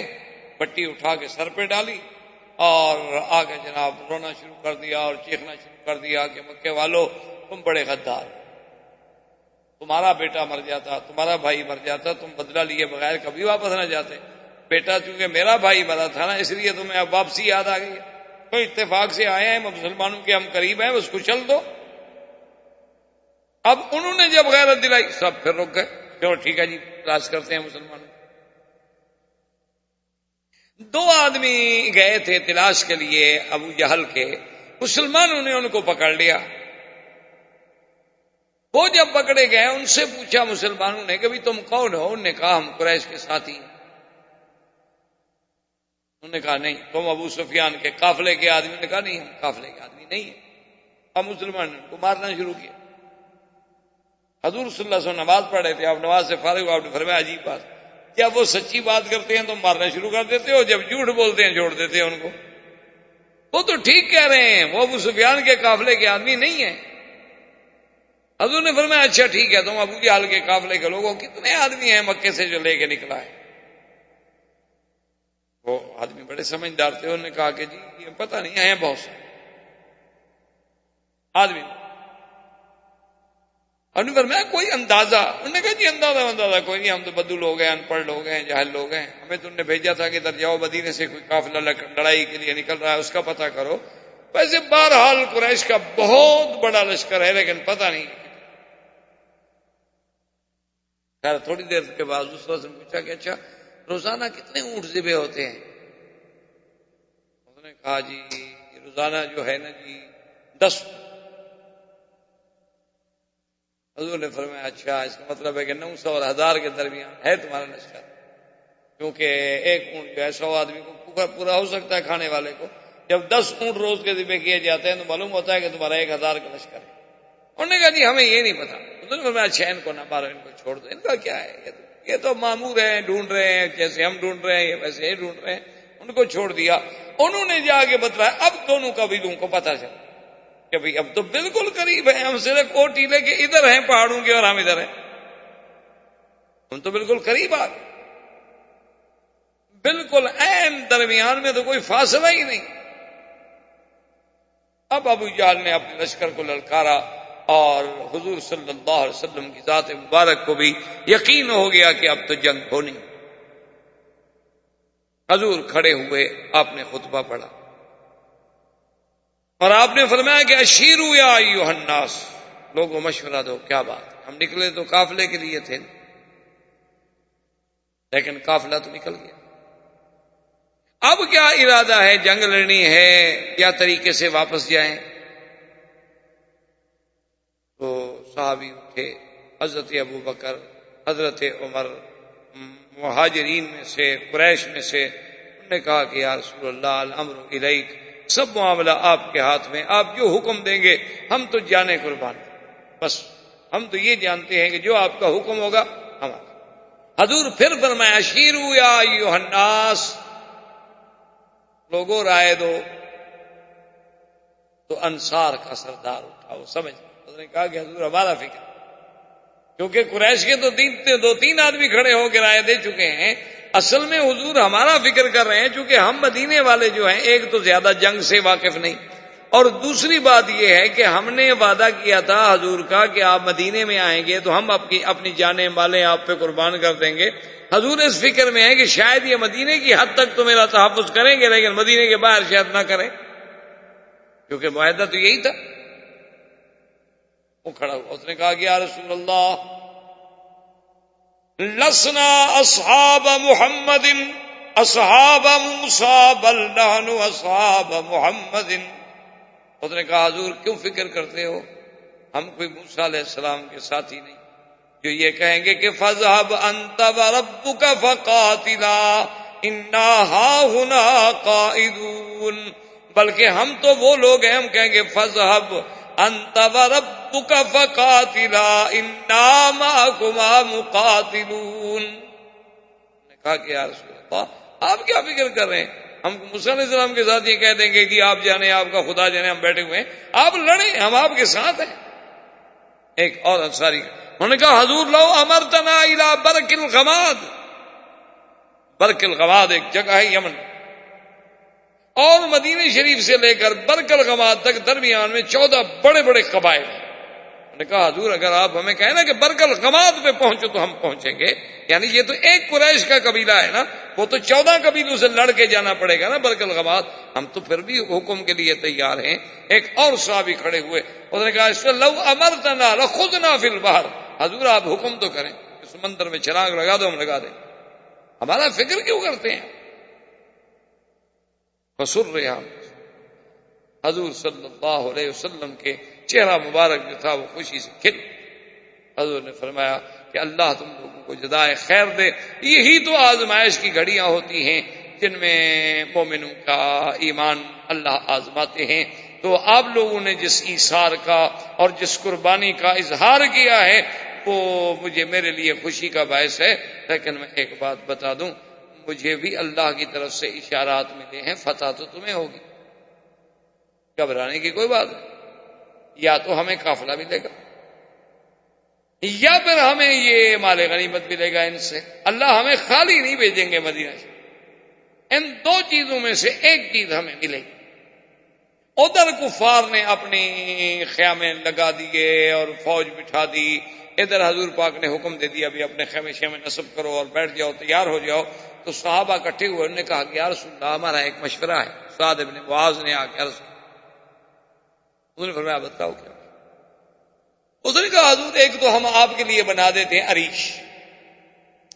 پٹی اٹھا کے سر پہ ڈالی اور آگے جناب رونا شروع کر دیا اور چیخنا شروع کر دیا کہ مکے والو تم بڑے غدار، تمہارا بیٹا مر جاتا، تمہارا بھائی مر جاتا، تم بدلہ لیے بغیر کبھی واپس نہ جاتے، بیٹا چونکہ میرا بھائی مرا تھا نا، اس لیے تمہیں اب واپسی یاد آ گئی ہے، تو اتفاق سے آئے ہیں مسلمانوں کے، ہم قریب ہیں، اس کو چل دو۔ اب انہوں نے جب غیرت دلائی سب پھر رک گئے، چلو ٹھیک ہے جی تلاش کرتے ہیں مسلمانوں۔ 2 آدمی گئے تھے تلاش کے لیے ابو جہل کے، مسلمانوں نے ان کو پکڑ لیا، وہ جب پکڑے گئے ان سے پوچھا مسلمانوں نے کہ بھی تم کون ہو؟ انہوں نے کہا ہم قریش کے ساتھی ہیں۔ انہوں نے کہا نہیں تم ابو سفیان کے قافلے کے آدمی، نے کہا نہیں ہم قافلے کے آدمی نہیں ہیں۔ اب مسلمانوں نے ان کو مارنا شروع کیا۔ حضور صلی اللہ علیہ وسلم نماز پڑھ رہے تھے، آپ نماز سے فارغ ہو، آپ نے فرمایا عجیب بات، جب وہ سچی بات کرتے ہیں تو مارنا شروع کر دیتے ہو، جب جھوٹ بولتے ہیں چھوڑ دیتے ہیں ان کو۔ وہ تو ٹھیک کہہ رہے ہیں، وہ ابو سفیان کے قافلے کے آدمی نہیں ہیں۔ حضور نے فرمایا اچھا ٹھیک ہے، تم ابو جہل کے قافلے کے لوگوں کتنے آدمی ہیں مکے سے جو لے کے نکلا ہے؟ وہ آدمی بڑے سمجھدار تھے، انہوں نے کہا کہ جی یہ پتہ نہیں ہیں بہت سے آدمی۔ انہوں نے فرمایا کوئی اندازہ؟ انہوں نے کہا جی اندازہ کوئی نہیں، ہم تو بدو لوگ ہیں، ان پڑھ لوگ ہیں، جاہل لوگ ہیں، ہمیں تو انہوں نے بھیجا تھا کہ ادھر جاؤ مدینے سے کوئی قافلہ لڑائی کے لیے نکل رہا ہے، اس کا پتہ کرو۔ ویسے بہرحال قریش کا بہت بڑا لشکر ہے، لیکن پتہ نہیں۔ خیر تھوڑی دیر کے بعد اس وقت نے پوچھا کہ اچھا روزانہ کتنے اونٹ ذبح ہوتے ہیں؟ اس نے کہا جی روزانہ جو ہے نا جی 10۔ حضور نے فرمایا اچھا اس کا مطلب ہے کہ 900 اور 1000 کے درمیان ہے تمہارا لشکر، کیونکہ ایک اونٹ جو ہے 100 آدمی کو پورا ہو سکتا ہے کھانے والے کو۔ جب 10 اونٹ روز کے ذبح کیے جاتے ہیں تو معلوم ہوتا ہے کہ تمہارا 1000 کا لشکر ہے۔ انہوں نے کہا جی ہمیں یہ نہیں پتا۔ حضور نے فرمایا اچھا ان کو نہ مارو، ان کو چھوڑ دو، ان کا کیا ہے، یہ تو مامور ہیں، ڈھونڈ رہے ہیں، جیسے ہم ڈھونڈ رہے ہیں یہ ویسے ہی ڈھونڈ رہے ہیں، ان کو چھوڑ دیا۔ انہوں نے جا کے بتلایا، اب دونوں قبیلوں کو پتہ چلا کہ بھئی اب تو بالکل قریب ہیں، ہم صرف کوٹی لے کے ادھر ہیں پہاڑوں کے اور ہم ادھر ہیں، ہم تو بالکل قریب آ گئے، بالکل عین درمیان میں تو کوئی فاصلہ ہی نہیں۔ اب ابو جہل نے اپنے لشکر کو للکارا اور حضور صلی اللہ علیہ وسلم کی ذات مبارک کو بھی یقین ہو گیا کہ اب تو جنگ ہونی۔ حضور کھڑے ہوئے، آپ نے خطبہ پڑھا اور آپ نے فرمایا کہ اشیروا یا ایھا الناس، لوگوں مشورہ دو، کیا بات، ہم نکلے تو قافلے کے لیے تھے لیکن قافلہ تو نکل گیا، اب کیا ارادہ ہے، جنگ لڑنی ہے یا طریقے سے واپس جائیں؟ تو صحابی اٹھے، حضرت ابو بکر، حضرت عمر، مہاجرین میں سے، قریش میں سے، انہوں نے کہا کہ یا رسول اللہ الامر الیک، سب معاملہ آپ کے ہاتھ میں، آپ جو حکم دیں گے ہم تو جانے قربان، بس ہم تو یہ جانتے ہیں کہ جو آپ کا حکم ہوگا ہمارا۔ حضور پھر فرمایا اشیروا یا ایھا الناس، لوگوں رائے دو۔ تو انصار کا سردار اٹھا، وہ سمجھ، اس نے کہا کہ حضور ہمارا فکر، کیونکہ قریش کے تو 2-3 آدمی کھڑے ہو کے رائے دے چکے ہیں، اصل میں حضور ہمارا فکر کر رہے ہیں، چونکہ ہم مدینے والے جو ہیں ایک تو زیادہ جنگ سے واقف نہیں، اور دوسری بات یہ ہے کہ ہم نے وعدہ کیا تھا حضور کا کہ آپ مدینے میں آئیں گے تو ہم اپنی جانیں مالیں آپ پہ قربان کر دیں گے۔ حضور اس فکر میں ہے کہ شاید یہ مدینے کی حد تک تو میرا تحفظ کریں گے لیکن مدینے کے باہر شاید نہ کریں، کیونکہ معاہدہ تو یہی تھا۔ وہ کھڑا ہوا، اس نے کہا کہ یا رسول اللہ لسنا اصحاب محمد اصحاب موسیٰ بل نحن اصحاب محمد۔ اس نے کہا حضور کیوں فکر کرتے ہو، ہم کوئی موسیٰ علیہ السلام کے ساتھی نہیں جو یہ کہیں گے کہ فَاذْهَبْ أَنْتَ وَرَبُّكَ فَقَاتِلَا إِنَّا هَاهُنَا قَاعِدُونَ، بلکہ ہم تو وہ لوگ ہیں، ہم کہیں گے فَاذْهَبْ أَنْتَ وَرَبُّكَ فَقَاتِلَا إِنَّا مَعَكُمَا مُقَاتِلُونَ۔ نے کہا کہ یا رسول اللہ آپ کیا فکر کر رہے ہیں، ہم موسیٰ علیہ السلام کے ساتھ یہ کہہ دیں گے کہ آپ جانے، آپ کا خدا جانے، ہم بیٹھے ہوئے ہیں، آپ لڑیں، ہم آپ کے ساتھ ہیں۔ ایک اور انصاری، انہوں نے کہا حضور لو امرتنا الى برک الغماد، برک الغماد ایک جگہ ہے یمن، اور مدینہ شریف سے لے کر برک الغماد تک درمیان میں 14 بڑے بڑے قبائل ہیں۔ انہوں نے کہا حضور اگر آپ ہمیں کہیں نا کہ برک الغماد پہ پہنچو تو ہم پہنچیں گے، یعنی یہ تو ایک قریش کا قبیلہ ہے نا، وہ تو 14 قبیلوں سے لڑ کے جانا پڑے گا نا برک الغماد، ہم تو پھر بھی حکم کے لیے تیار ہیں۔ ایک اور صحابی کھڑے ہوئے، انہوں نے کہا لو امرتنا لخذنا فی البحر، حضور آپ حکم تو کریں کہ سمندر میں چراغ لگا دو، ہم لگا دیں، ہمارا فکر کیوں کرتے ہیں؟ فسر ہم، حضور صلی اللہ علیہ وسلم کے چہرہ مبارک جو تھا وہ خوشی سے کھل۔ حضور نے فرمایا کہ اللہ تم لوگوں کو جزائے خیر دے، یہی تو آزمائش کی گھڑیاں ہوتی ہیں جن میں مومنوں کا ایمان اللہ آزماتے ہیں۔ تو آپ لوگوں نے جس ایثار کا اور جس قربانی کا اظہار کیا ہے وہ مجھے میرے لیے خوشی کا باعث ہے، لیکن میں ایک بات بتا دوں، مجھے بھی اللہ کی طرف سے اشارات ملے ہیں، فتح تو تمہیں ہوگی، گھبرانے کی کوئی بات نہیں، یا تو ہمیں قافلہ ملے گا یا پھر ہمیں یہ مال غنیمت ملے گا ان سے، اللہ ہمیں خالی نہیں بھیجیں گے مدینہ سے، ان 2 چیزوں میں سے ایک چیز ہمیں ملے گی۔ ادھر کفار نے اپنی خیمے لگا دیے اور فوج بٹھا دی، ادھر حضور پاک نے حکم دے دیا ابھی اپنے خیمے شیمے نصب کرو اور بیٹھ جاؤ، تیار ہو جاؤ۔ تو صحابہ اکٹھے ہوئے، انہوں نے کہا کہ یا رسول اللہ ہمارا ایک مشورہ ہے۔ سعد بن معاذ نے آ کے عرض انہوں نے فرمایا بتاؤ کیا؟ اس نے کہا حضور ایک تو ہم آپ کے لیے بنا دیتے ہیں عریش.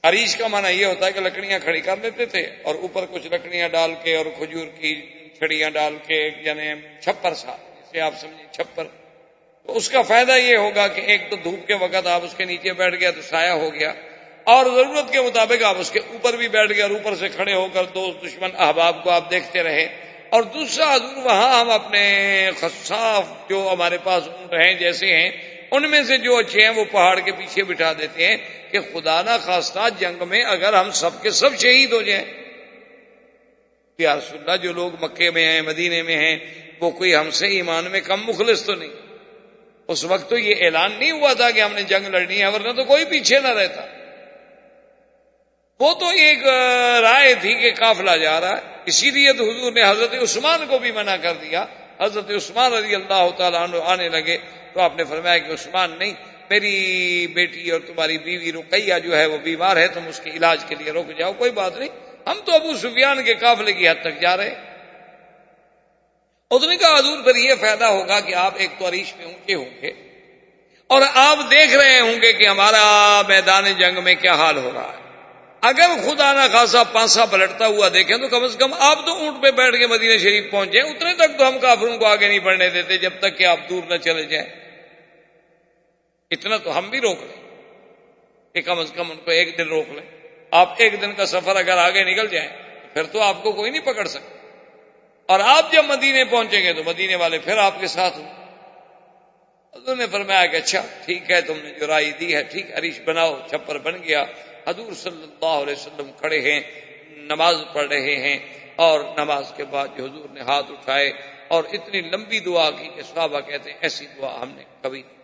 عریش کا معنی یہ ہوتا ہے کہ لکڑیاں کھڑی کر لیتے تھے اور اوپر کچھ لکڑیاں ڈال کے اور کھجور کی چھڑیاں ڈال کے, یعنی چھپر سا, جسے آپ سمجھیں چھپر. تو اس کا فائدہ یہ ہوگا کہ ایک تو دھوپ کے وقت آپ اس کے نیچے بیٹھ گیا تو سایہ ہو گیا, اور ضرورت کے مطابق آپ اس کے اوپر بھی بیٹھ گئے اور اوپر سے کھڑے ہو کر دوست دشمن احباب کو آپ دیکھتے رہے. اور دوسرا حضور وہاں ہم اپنے خصاف جو ہمارے پاس اونٹ ہیں جیسے ہیں ان میں سے جو اچھے ہیں وہ پہاڑ کے پیچھے بٹھا دیتے ہیں کہ خدا نہ خواستہ جنگ میں اگر ہم سب کے سب شہید ہو جائیں. یا رسول اللہ جو لوگ مکے میں ہیں مدینے میں ہیں وہ کوئی ہم سے ایمان میں کم مخلص تو نہیں. اس وقت تو یہ اعلان نہیں ہوا تھا کہ ہم نے جنگ لڑنی ہے, ورنہ تو کوئی پیچھے نہ رہتا. وہ تو ایک رائے تھی کہ قافلہ جا رہا ہے, اسی لیے تو حضور نے حضرت عثمان کو بھی منع کر دیا. حضرت عثمان رضی اللہ تعالیٰ عنہ آنے لگے تو آپ نے فرمایا کہ عثمان نہیں, میری بیٹی اور تمہاری بیوی رقیہ جو ہے وہ بیمار ہے, تم اس کے علاج کے لیے رک جاؤ, کوئی بات نہیں, ہم تو ابو سفیان کے قافلے کی حد تک جا رہے. اس نے کہا حضور پھر یہ فائدہ ہوگا کہ آپ ایک تو عریش میں اونچے ہوں گے اور آپ دیکھ رہے ہوں گے کہ ہمارا میدان جنگ میں کیا حال ہو رہا ہے. اگر خدا نہ خاصا پانسا پلٹتا ہوا دیکھیں تو کم از کم آپ تو اونٹ پہ بیٹھ کے مدینہ شریف پہنچے, اتنے تک تو ہم کافروں کو آگے نہیں بڑھنے دیتے جب تک کہ آپ دور نہ چلے جائیں. اتنا تو ہم بھی روک لیں کہ کم از کم ان کو ایک دن روک لیں. آپ ایک دن کا سفر اگر آگے نکل جائیں تو پھر تو آپ کو کوئی نہیں پکڑ سکتا, اور آپ جب مدینے پہنچیں گے تو مدینے والے پھر آپ کے ساتھ ہوں. حضور نے فرمایا کہ اچھا ٹھیک ہے, تم نے جو رائے دی ہے ٹھیک, عریش بناؤ. چھپر بن گیا. حضور صلی اللہ علیہ وسلم کھڑے ہیں, نماز پڑھ رہے ہیں, اور نماز کے بعد جو حضور نے ہاتھ اٹھائے اور اتنی لمبی دعا کی کہ صحابہ کہتے ہیں ایسی دعا ہم نے کبھی نہیں.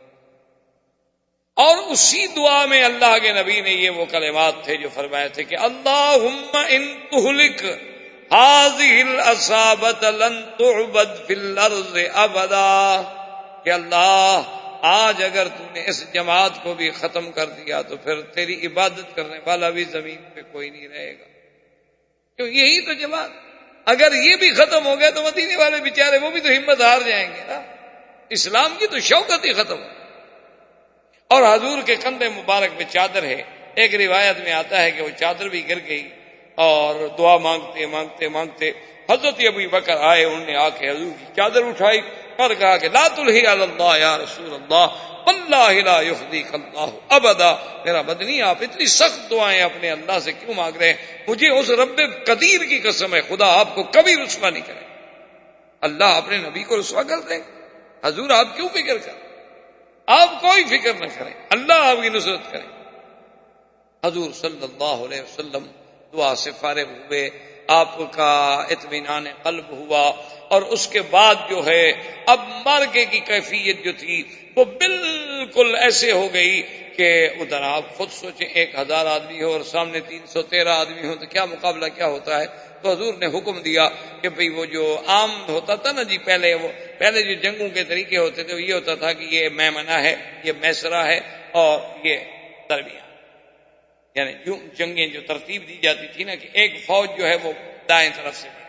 اور اسی دعا میں اللہ کے نبی نے یہ وہ کلمات تھے جو فرمائے تھے کہ اللہم ان تہلک هذه العصابۃ لن تعبد فی الارض ابدا, کہ اللہ آج اگر تو نے اس جماعت کو بھی ختم کر دیا تو پھر تیری عبادت کرنے والا بھی زمین پہ کوئی نہیں رہے گا. کیوں یہی تو جماعت, اگر یہ بھی ختم ہو گیا تو مدینے والے بیچارے وہ بھی تو ہمت ہار جائیں گے نا. اسلام کی تو شوکت ہی ختم ہو. اور حضور کے کندھے مبارک میں چادر ہے. ایک روایت میں آتا ہے کہ وہ چادر بھی گر گئی اور دعا مانگتے مانگتے مانگتے حضرت ابو بکر آئے, انہوں نے آ کے حضور کی چادر اٹھائی اور کہا کہ لا تلہی علی اللہ یا رسول اللہ واللہ لا یخزیک اللہ ابدا. میرا مدنی آپ اتنی سخت دعائیں اپنے اللہ سے کیوں مانگ رہے ہیں؟ مجھے اس رب قدیر کی قسم ہے خدا آپ کو کبھی رسوا نہیں کرے. اللہ اپنے نبی کو رسوا کر دیں. حضور آپ کیوں فکر کریں؟ آپ کوئی فکر نہ کریں, اللہ آپ کی نصرت کرے. حضور صلی اللہ علیہ وسلم دعا سے فارغ ہوئے, آپ کا اطمینان قلب ہوا, اور اس کے بعد جو ہے اب مارکے کی کیفیت جو تھی وہ بالکل ایسے ہو گئی کہ ادھر آپ خود سوچیں 1000 آدمی ہو اور سامنے 313 آدمی ہو تو کیا مقابلہ کیا ہوتا ہے. تو حضور نے حکم دیا کہ بھئی وہ جو عام ہوتا تھا نا جی, پہلے جو جنگوں کے طریقے ہوتے تھے وہ یہ ہوتا تھا کہ یہ میمنہ ہے, یہ میسرہ ہے, اور یہ درمیان, یعنی جنگیں جو ترتیب دی جاتی تھی نا کہ ایک فوج جو ہے وہ دائیں طرف سے بڑھے,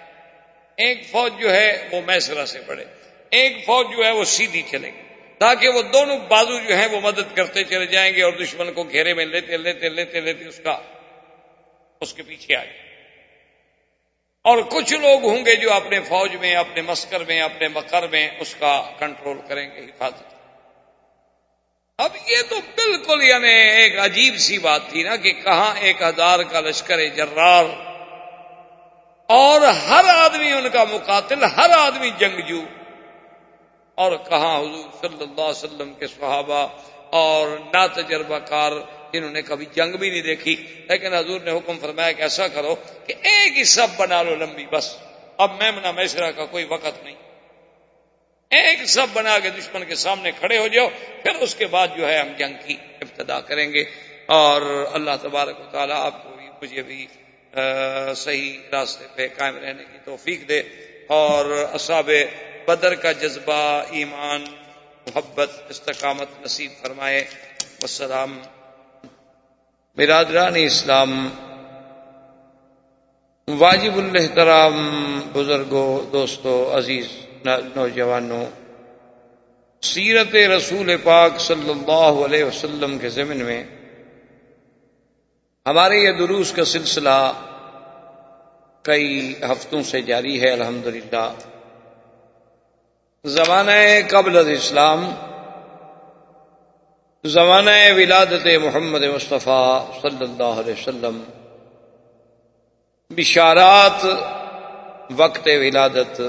ایک فوج جو ہے وہ میسرہ سے بڑھے, ایک فوج جو ہے وہ سیدھی چلے گی, تاکہ وہ دونوں بازو جو ہیں وہ مدد کرتے چلے جائیں گے اور دشمن کو گھیرے میں لیتے لیتے لیتے لیتے اس کے پیچھے آ جائیں. اور کچھ لوگ ہوں گے جو اپنے فوج میں, اپنے مسکر میں, اپنے مقر میں اس کا کنٹرول کریں گے, حفاظت. اب یہ تو بالکل یعنی ایک عجیب سی بات تھی نا کہ کہاں 1000 کا لشکر جرار اور ہر آدمی ان کا مقاتل, ہر آدمی جنگجو, اور کہاں حضور صلی اللہ علیہ وسلم کے صحابہ اور نا تجربہ کار جنہوں نے کبھی جنگ بھی نہیں دیکھی. لیکن حضور نے حکم فرمایا کہ ایسا کرو کہ ایک ہی سب بنا لو لمبی, بس اب میمنہ میسرہ کا کوئی وقت نہیں, ایک سب بنا کے دشمن کے سامنے کھڑے ہو جاؤ, پھر اس کے بعد جو ہے ہم جنگ کی ابتدا کریں گے. اور اللہ تبارک و تعالیٰ آپ کو بھی مجھے بھی صحیح راستے پہ قائم رہنے کی توفیق دے, اور اصحاب بدر کا جذبہ, ایمان, محبت, استقامت نصیب فرمائے. والسلام. برادران اسلام, واجب الاحترام بزرگوں, دوستوں, عزیز نوجوانوں, سیرت رسول پاک صلی اللہ علیہ وسلم کے ضمن میں ہمارے یہ دروس کا سلسلہ کئی ہفتوں سے جاری ہے الحمدللہ۔ زمانہ قبل الاسلام، زمانہ ولادت محمد مصطفیٰ صلی اللہ علیہ وسلم، بشارات وقت ولادت،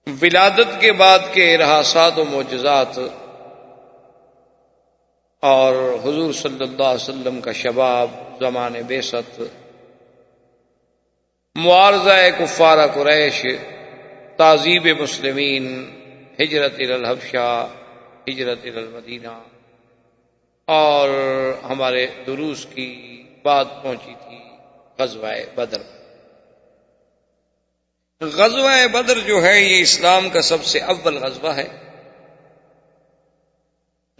ولادت کے بعد کے ارہاسات و معجزات، اور حضور صلی اللہ علیہ وسلم کا شباب، زمان بعثت، معارضہ کفار قریش، تعذیب مسلمین، ہجرت الی الحبشہ، ہجرت الی المدینہ، اور ہمارے دروس کی بات پہنچی تھی غزوہ بدر۔ غزوہ بدر جو ہے یہ اسلام کا سب سے اول غزوہ ہے۔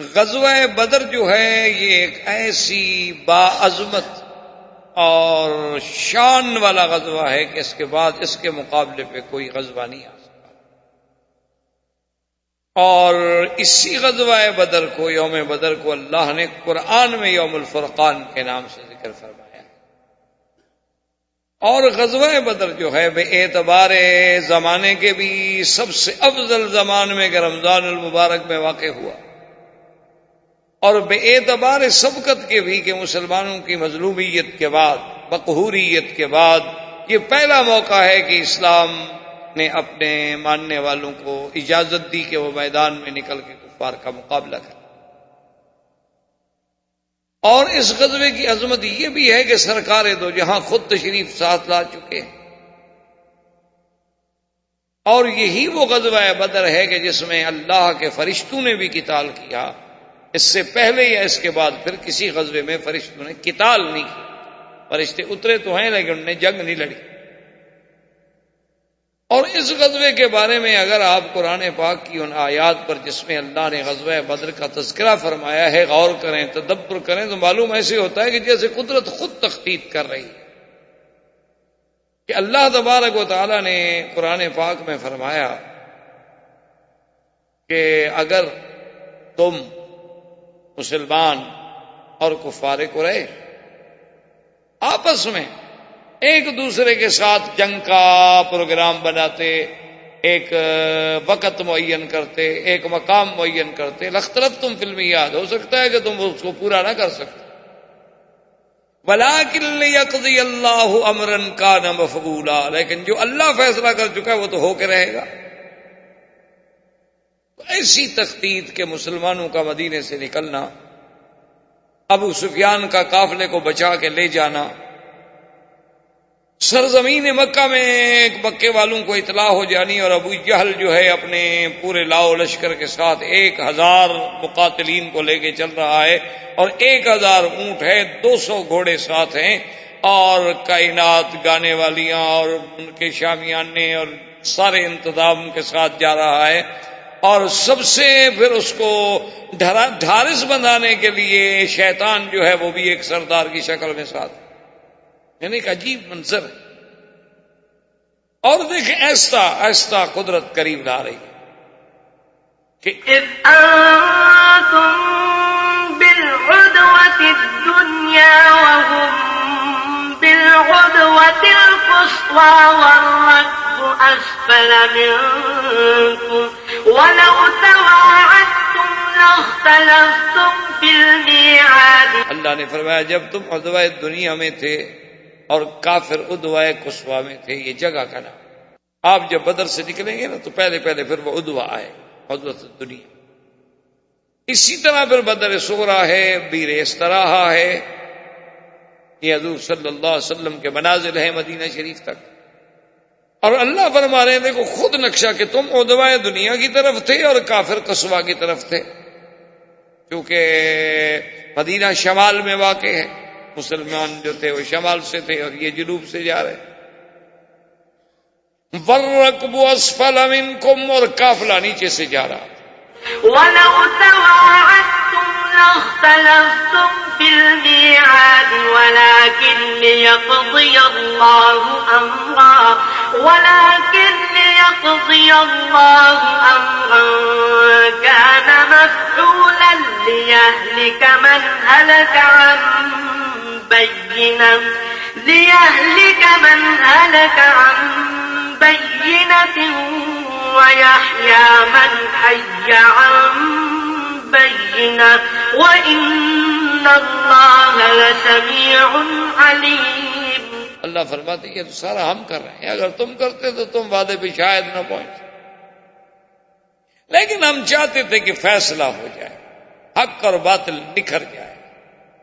غزوہ بدر جو ہے یہ ایک ایسی باعظمت اور شان والا غزوہ ہے کہ اس کے بعد اس کے مقابلے پہ کوئی غزوہ نہیں آ سکتا۔ اور اسی غزوہ بدر کو، یوم بدر کو، اللہ نے قرآن میں یوم الفرقان کے نام سے ذکر فرمایا۔ اور غزوہ بدر جو ہے بے اعتبار زمانے کے بھی سب سے افضل زمان میں کہ رمضان المبارک میں واقع ہوا، اور بے اعتبار سبقت کے بھی کہ مسلمانوں کی مظلومیت کے بعد، مقہوریت کے بعد یہ پہلا موقع ہے کہ اسلام نے اپنے ماننے والوں کو اجازت دی کہ وہ میدان میں نکل کے کفار کا مقابلہ کریں۔ اور اس غزوے کی عظمت یہ بھی ہے کہ سرکار دو جہاں خود تشریف ساتھ لا چکے ہیں، اور یہی وہ غزوہ بدر ہے کہ جس میں اللہ کے فرشتوں نے بھی قتال کیا۔ اس سے پہلے یا اس کے بعد پھر کسی غزوے میں فرشتوں نے قتال نہیں کیا۔ فرشتے اترے تو ہیں لیکن انہوں نے جنگ نہیں لڑی۔ اور اس غزوے کے بارے میں اگر آپ قرآن پاک کی ان آیات پر جس میں اللہ نے غزوہ بدر کا تذکرہ فرمایا ہے غور کریں، تدبر کریں، تو معلوم ایسے ہوتا ہے کہ جیسے قدرت خود تخطیط کر رہی ہے کہ اللہ تبارک و تعالی نے قرآن پاک میں فرمایا کہ اگر تم مسلمان اور کفار قریش آپس میں ایک دوسرے کے ساتھ جنگ کا پروگرام بناتے، ایک وقت معین کرتے، ایک مقام معین کرتے، لاختلفتم فی المیعاد، ہو سکتا ہے کہ تم اس کو پورا نہ کر سکتے، ولیکن لیقضی اللہ امرا کان مفعولا، لیکن جو اللہ فیصلہ کر چکا ہے وہ تو ہو کے رہے گا۔ ایسی تخطیط کے مسلمانوں کا مدینے سے نکلنا، ابو سفیان کا قافلے کو بچا کے لے جانا، سرزمین مکہ میں مکے والوں کو اطلاع ہو جانی، اور ابو جہل جو ہے اپنے پورے لاؤ لشکر کے ساتھ 1000 مقاتلین کو لے کے چل رہا ہے، اور 1000 اونٹ ہے، 200 گھوڑے ساتھ ہیں، اور کائنات گانے والیاں اور ان کے شامیانے اور سارے انتظام کے ساتھ جا رہا ہے، اور سب سے پھر اس کو ڈھارس بندانے کے لیے شیطان جو ہے وہ بھی ایک سردار کی شکل میں ساتھ، یعنی ایک عجیب منظر ہے۔ اور دیکھیں ایسا ایسا قدرت قریب لا رہی ہے کہ إذ أنتم بالعدوة الدنيا وهم بالعدوة القصوى والركب أسفل منكم ولو تواعدتم لاختلفتم في الميعاد۔ اللہ نے فرمایا جب تم عدوہ دنیا میں تھے اور کافر عدوہ قصویٰ میں تھے، یہ جگہ کا نام، آپ جب بدر سے نکلیں گے نا تو پہلے پھر وہ عدوہ آئے، عدوہ دنیا۔ اسی طرح پھر بدر صغریٰ ہے، بیر استراحہ ہے، یہ حضور صلی اللہ علیہ وسلم کے منازل ہیں مدینہ شریف تک۔ اور اللہ فرما رہے ہیں دیکھو خود نقشہ کہ تم عدوہ دنیا کی طرف تھے اور کافر قصویٰ کی طرف تھے، کیونکہ مدینہ شمال میں واقع ہے، مسلمان جو تھے وہ شمال سے تھے اور یہ جنوب سے جا رہے۔ وَالرَّكْبُ أَسْفَلَ مِنْكُمْ، اور قافلہ نیچے سے جا رہا۔ وَلَوْ تَوَاعَدتُّمْ لَاخْتَلَفْتُمْ فِي الْمِيعَادِ وَلَكِنْ لِيَقْضِيَ اللَّهُ أَمْرًا ليقضي الله أمرا كان مفعولا ليهلك من هلك عن بينة ويحيى من حي عن بينة وإن الله لسميع عليم. اللہ فرماتے ہیں یہ تو سارا ہم کر رہے ہیں، اگر تم کرتے تو تم وعدے پہ شاید نہ پہنچتے، لیکن ہم چاہتے تھے کہ فیصلہ ہو جائے، حق اور باطل نکھر جائے،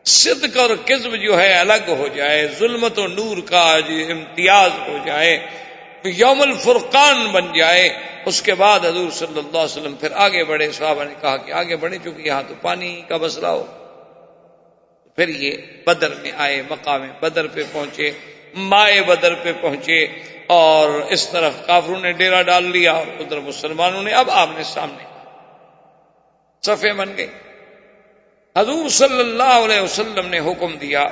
صدق اور کذب جو ہے الگ ہو جائے، ظلمت و نور کا امتیاز ہو جائے، یوم الفرقان بن جائے. اس کے بعد حضور صلی اللہ علیہ وسلم پھر آگے بڑھے. صحابہ نے کہا کہ آگے بڑھے چونکہ یہاں تو پانی کا مسئلہ ہو. پھر یہ بدر میں آئے، مقام بدر پہ پہنچے، مائے بدر پہ پہنچے، اور اس طرف کافروں نے ڈیرا ڈال لیا اور ادھر مسلمانوں نے اب آمنے سامنے صفیں بن گئی. حضور صلی اللہ علیہ وسلم نے حکم دیا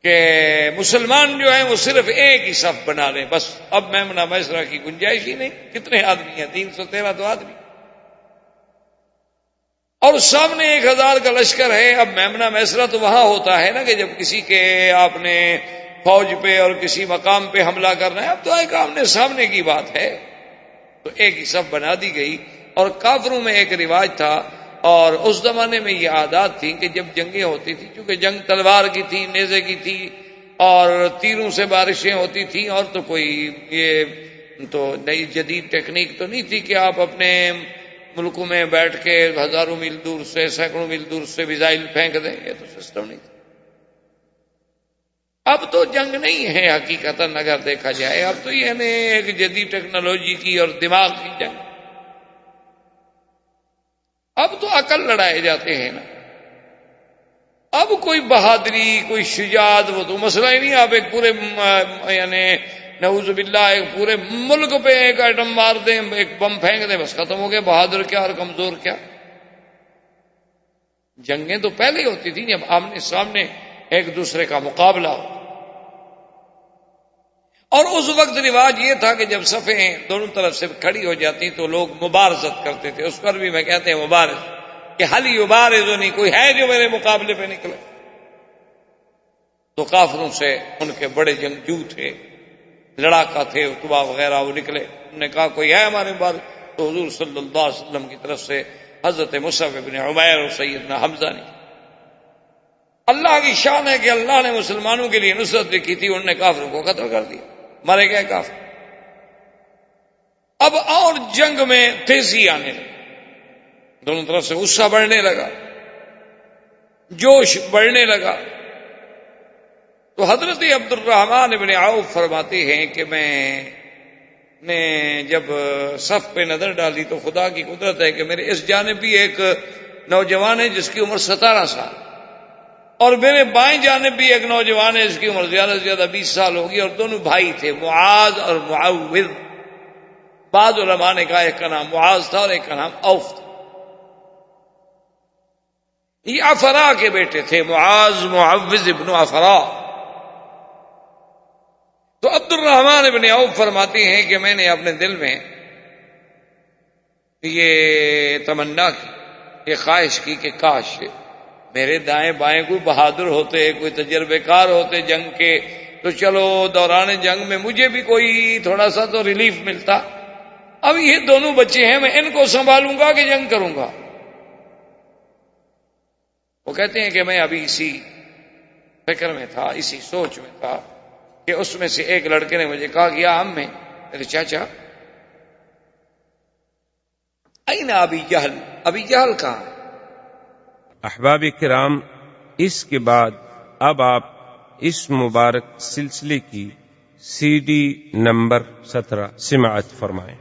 کہ مسلمان جو ہیں وہ صرف ایک ہی صف بنا لیں، بس اب میمنہ میسرہ کی گنجائش ہی نہیں. کتنے آدمی ہیں؟ 313 تو آدمی، اور سامنے 1000 کا لشکر ہے. اب میمنہ میسرہ تو وہاں ہوتا ہے نا کہ جب کسی کے آپ نے فوج پہ اور کسی مقام پہ حملہ کرنا ہے. اب تو ایک آمنے سامنے کی بات ہے، تو ایک ہی صف بنا دی گئی. اور کافروں میں ایک رواج تھا، اور اس زمانے میں یہ عادات تھی کہ جب جنگیں ہوتی تھی، چونکہ جنگ تلوار کی تھی، نیزے کی تھی، اور تیروں سے بارشیں ہوتی تھیں، اور تو کوئی یہ تو نئی جدید ٹیکنیک تو نہیں تھی کہ آپ اپنے ملکوں میں بیٹھ کے ہزاروں میل دور سے، سینکڑوں میل دور سے میزائل پھینک دیں. یہ تو سسٹم نہیں تھا. اب تو جنگ نہیں ہے حقیقتاً اگر دیکھا جائے، اب تو یہ ایک جدید ٹیکنالوجی کی اور دماغ کی جنگ. اب تو عقل لڑائے جاتے ہیں نا. اب کوئی بہادری، کوئی شجاعت، وہ تو مسئلہ ہی نہیں. آپ ایک پورے یعنی نعوذ باللہ ایک پورے ملک پہ ایک ایٹم مار دیں، ایک بم پھینک دیں، بس ختم ہو گیا. بہادر کیا اور کمزور کیا. جنگیں تو پہلے ہی ہوتی تھیں جب آمنے سامنے ایک دوسرے کا مقابلہ ہو. اور اس وقت رواج یہ تھا کہ جب صفیں دونوں طرف سے کھڑی ہو جاتی تو لوگ مبارزت کرتے تھے. اس پر بھی میں کہتے ہیں مبارز، کہ حل یبارزنی، کوئی ہے جو میرے مقابلے پہ نکلے. تو کافروں سے ان کے بڑے جنگجو تھے، لڑاکا تھے، اتبا وغیرہ، وہ نکلے. انہوں نے کہا کوئی ہے ہمارے بعد؟ تو حضور صلی اللہ علیہ وسلم کی طرف سے حضرت مصعب بن عمیر اور سیدنا حمزہ نے. اللہ کی شان ہے کہ اللہ نے مسلمانوں کے لیے نصرت لکھی تھی، انہوں نے کافروں کو قتل کر دیا، مارے گئے کافر. اب اور جنگ میں تیزی آنے لگی، دونوں طرف سے غصہ بڑھنے لگا، جوش بڑھنے لگا. تو حضرت عبد الرحمن بن عوف فرماتے ہیں کہ میں نے جب صف پہ نظر ڈالی تو خدا کی قدرت ہے کہ میرے اس جانب بھی ایک نوجوان ہے جس کی عمر 17 سال، اور میرے بائیں جانب بھی ایک نوجوان ہے جس کی عمر زیادہ سے زیادہ 20 سال ہوگی، اور دونوں بھائی تھے، معاذ اور معوذ. بعض علماء نے کہا ایک کا نام معاذ تھا اور ایک کا نام اوف تھا. یہ افرا کے بیٹے تھے، معاذ معوذ ابن افرا. تو عبد الرحمن ابن عوف فرماتے ہیں کہ میں نے اپنے دل میں یہ تمنا کی، یہ خواہش کی کہ کاش میرے دائیں بائیں کوئی بہادر ہوتے، کوئی تجربے کار ہوتے جنگ کے، تو چلو دوران جنگ میں مجھے بھی کوئی تھوڑا سا تو ریلیف ملتا. اب یہ دونوں بچے ہیں، میں ان کو سنبھالوں گا کہ جنگ کروں گا. وہ کہتے ہیں کہ میں ابھی اسی فکر میں تھا، اسی سوچ میں تھا کہ اس میں سے ایک لڑکے نے مجھے کہا کہ یا عمّی، میرے چاچا، این ابی جہل، ابی جہل کہاں ہے؟ احباب کرام، اس کے بعد اب آپ اس مبارک سلسلے کی CD نمبر 17 سماعت فرمائیں.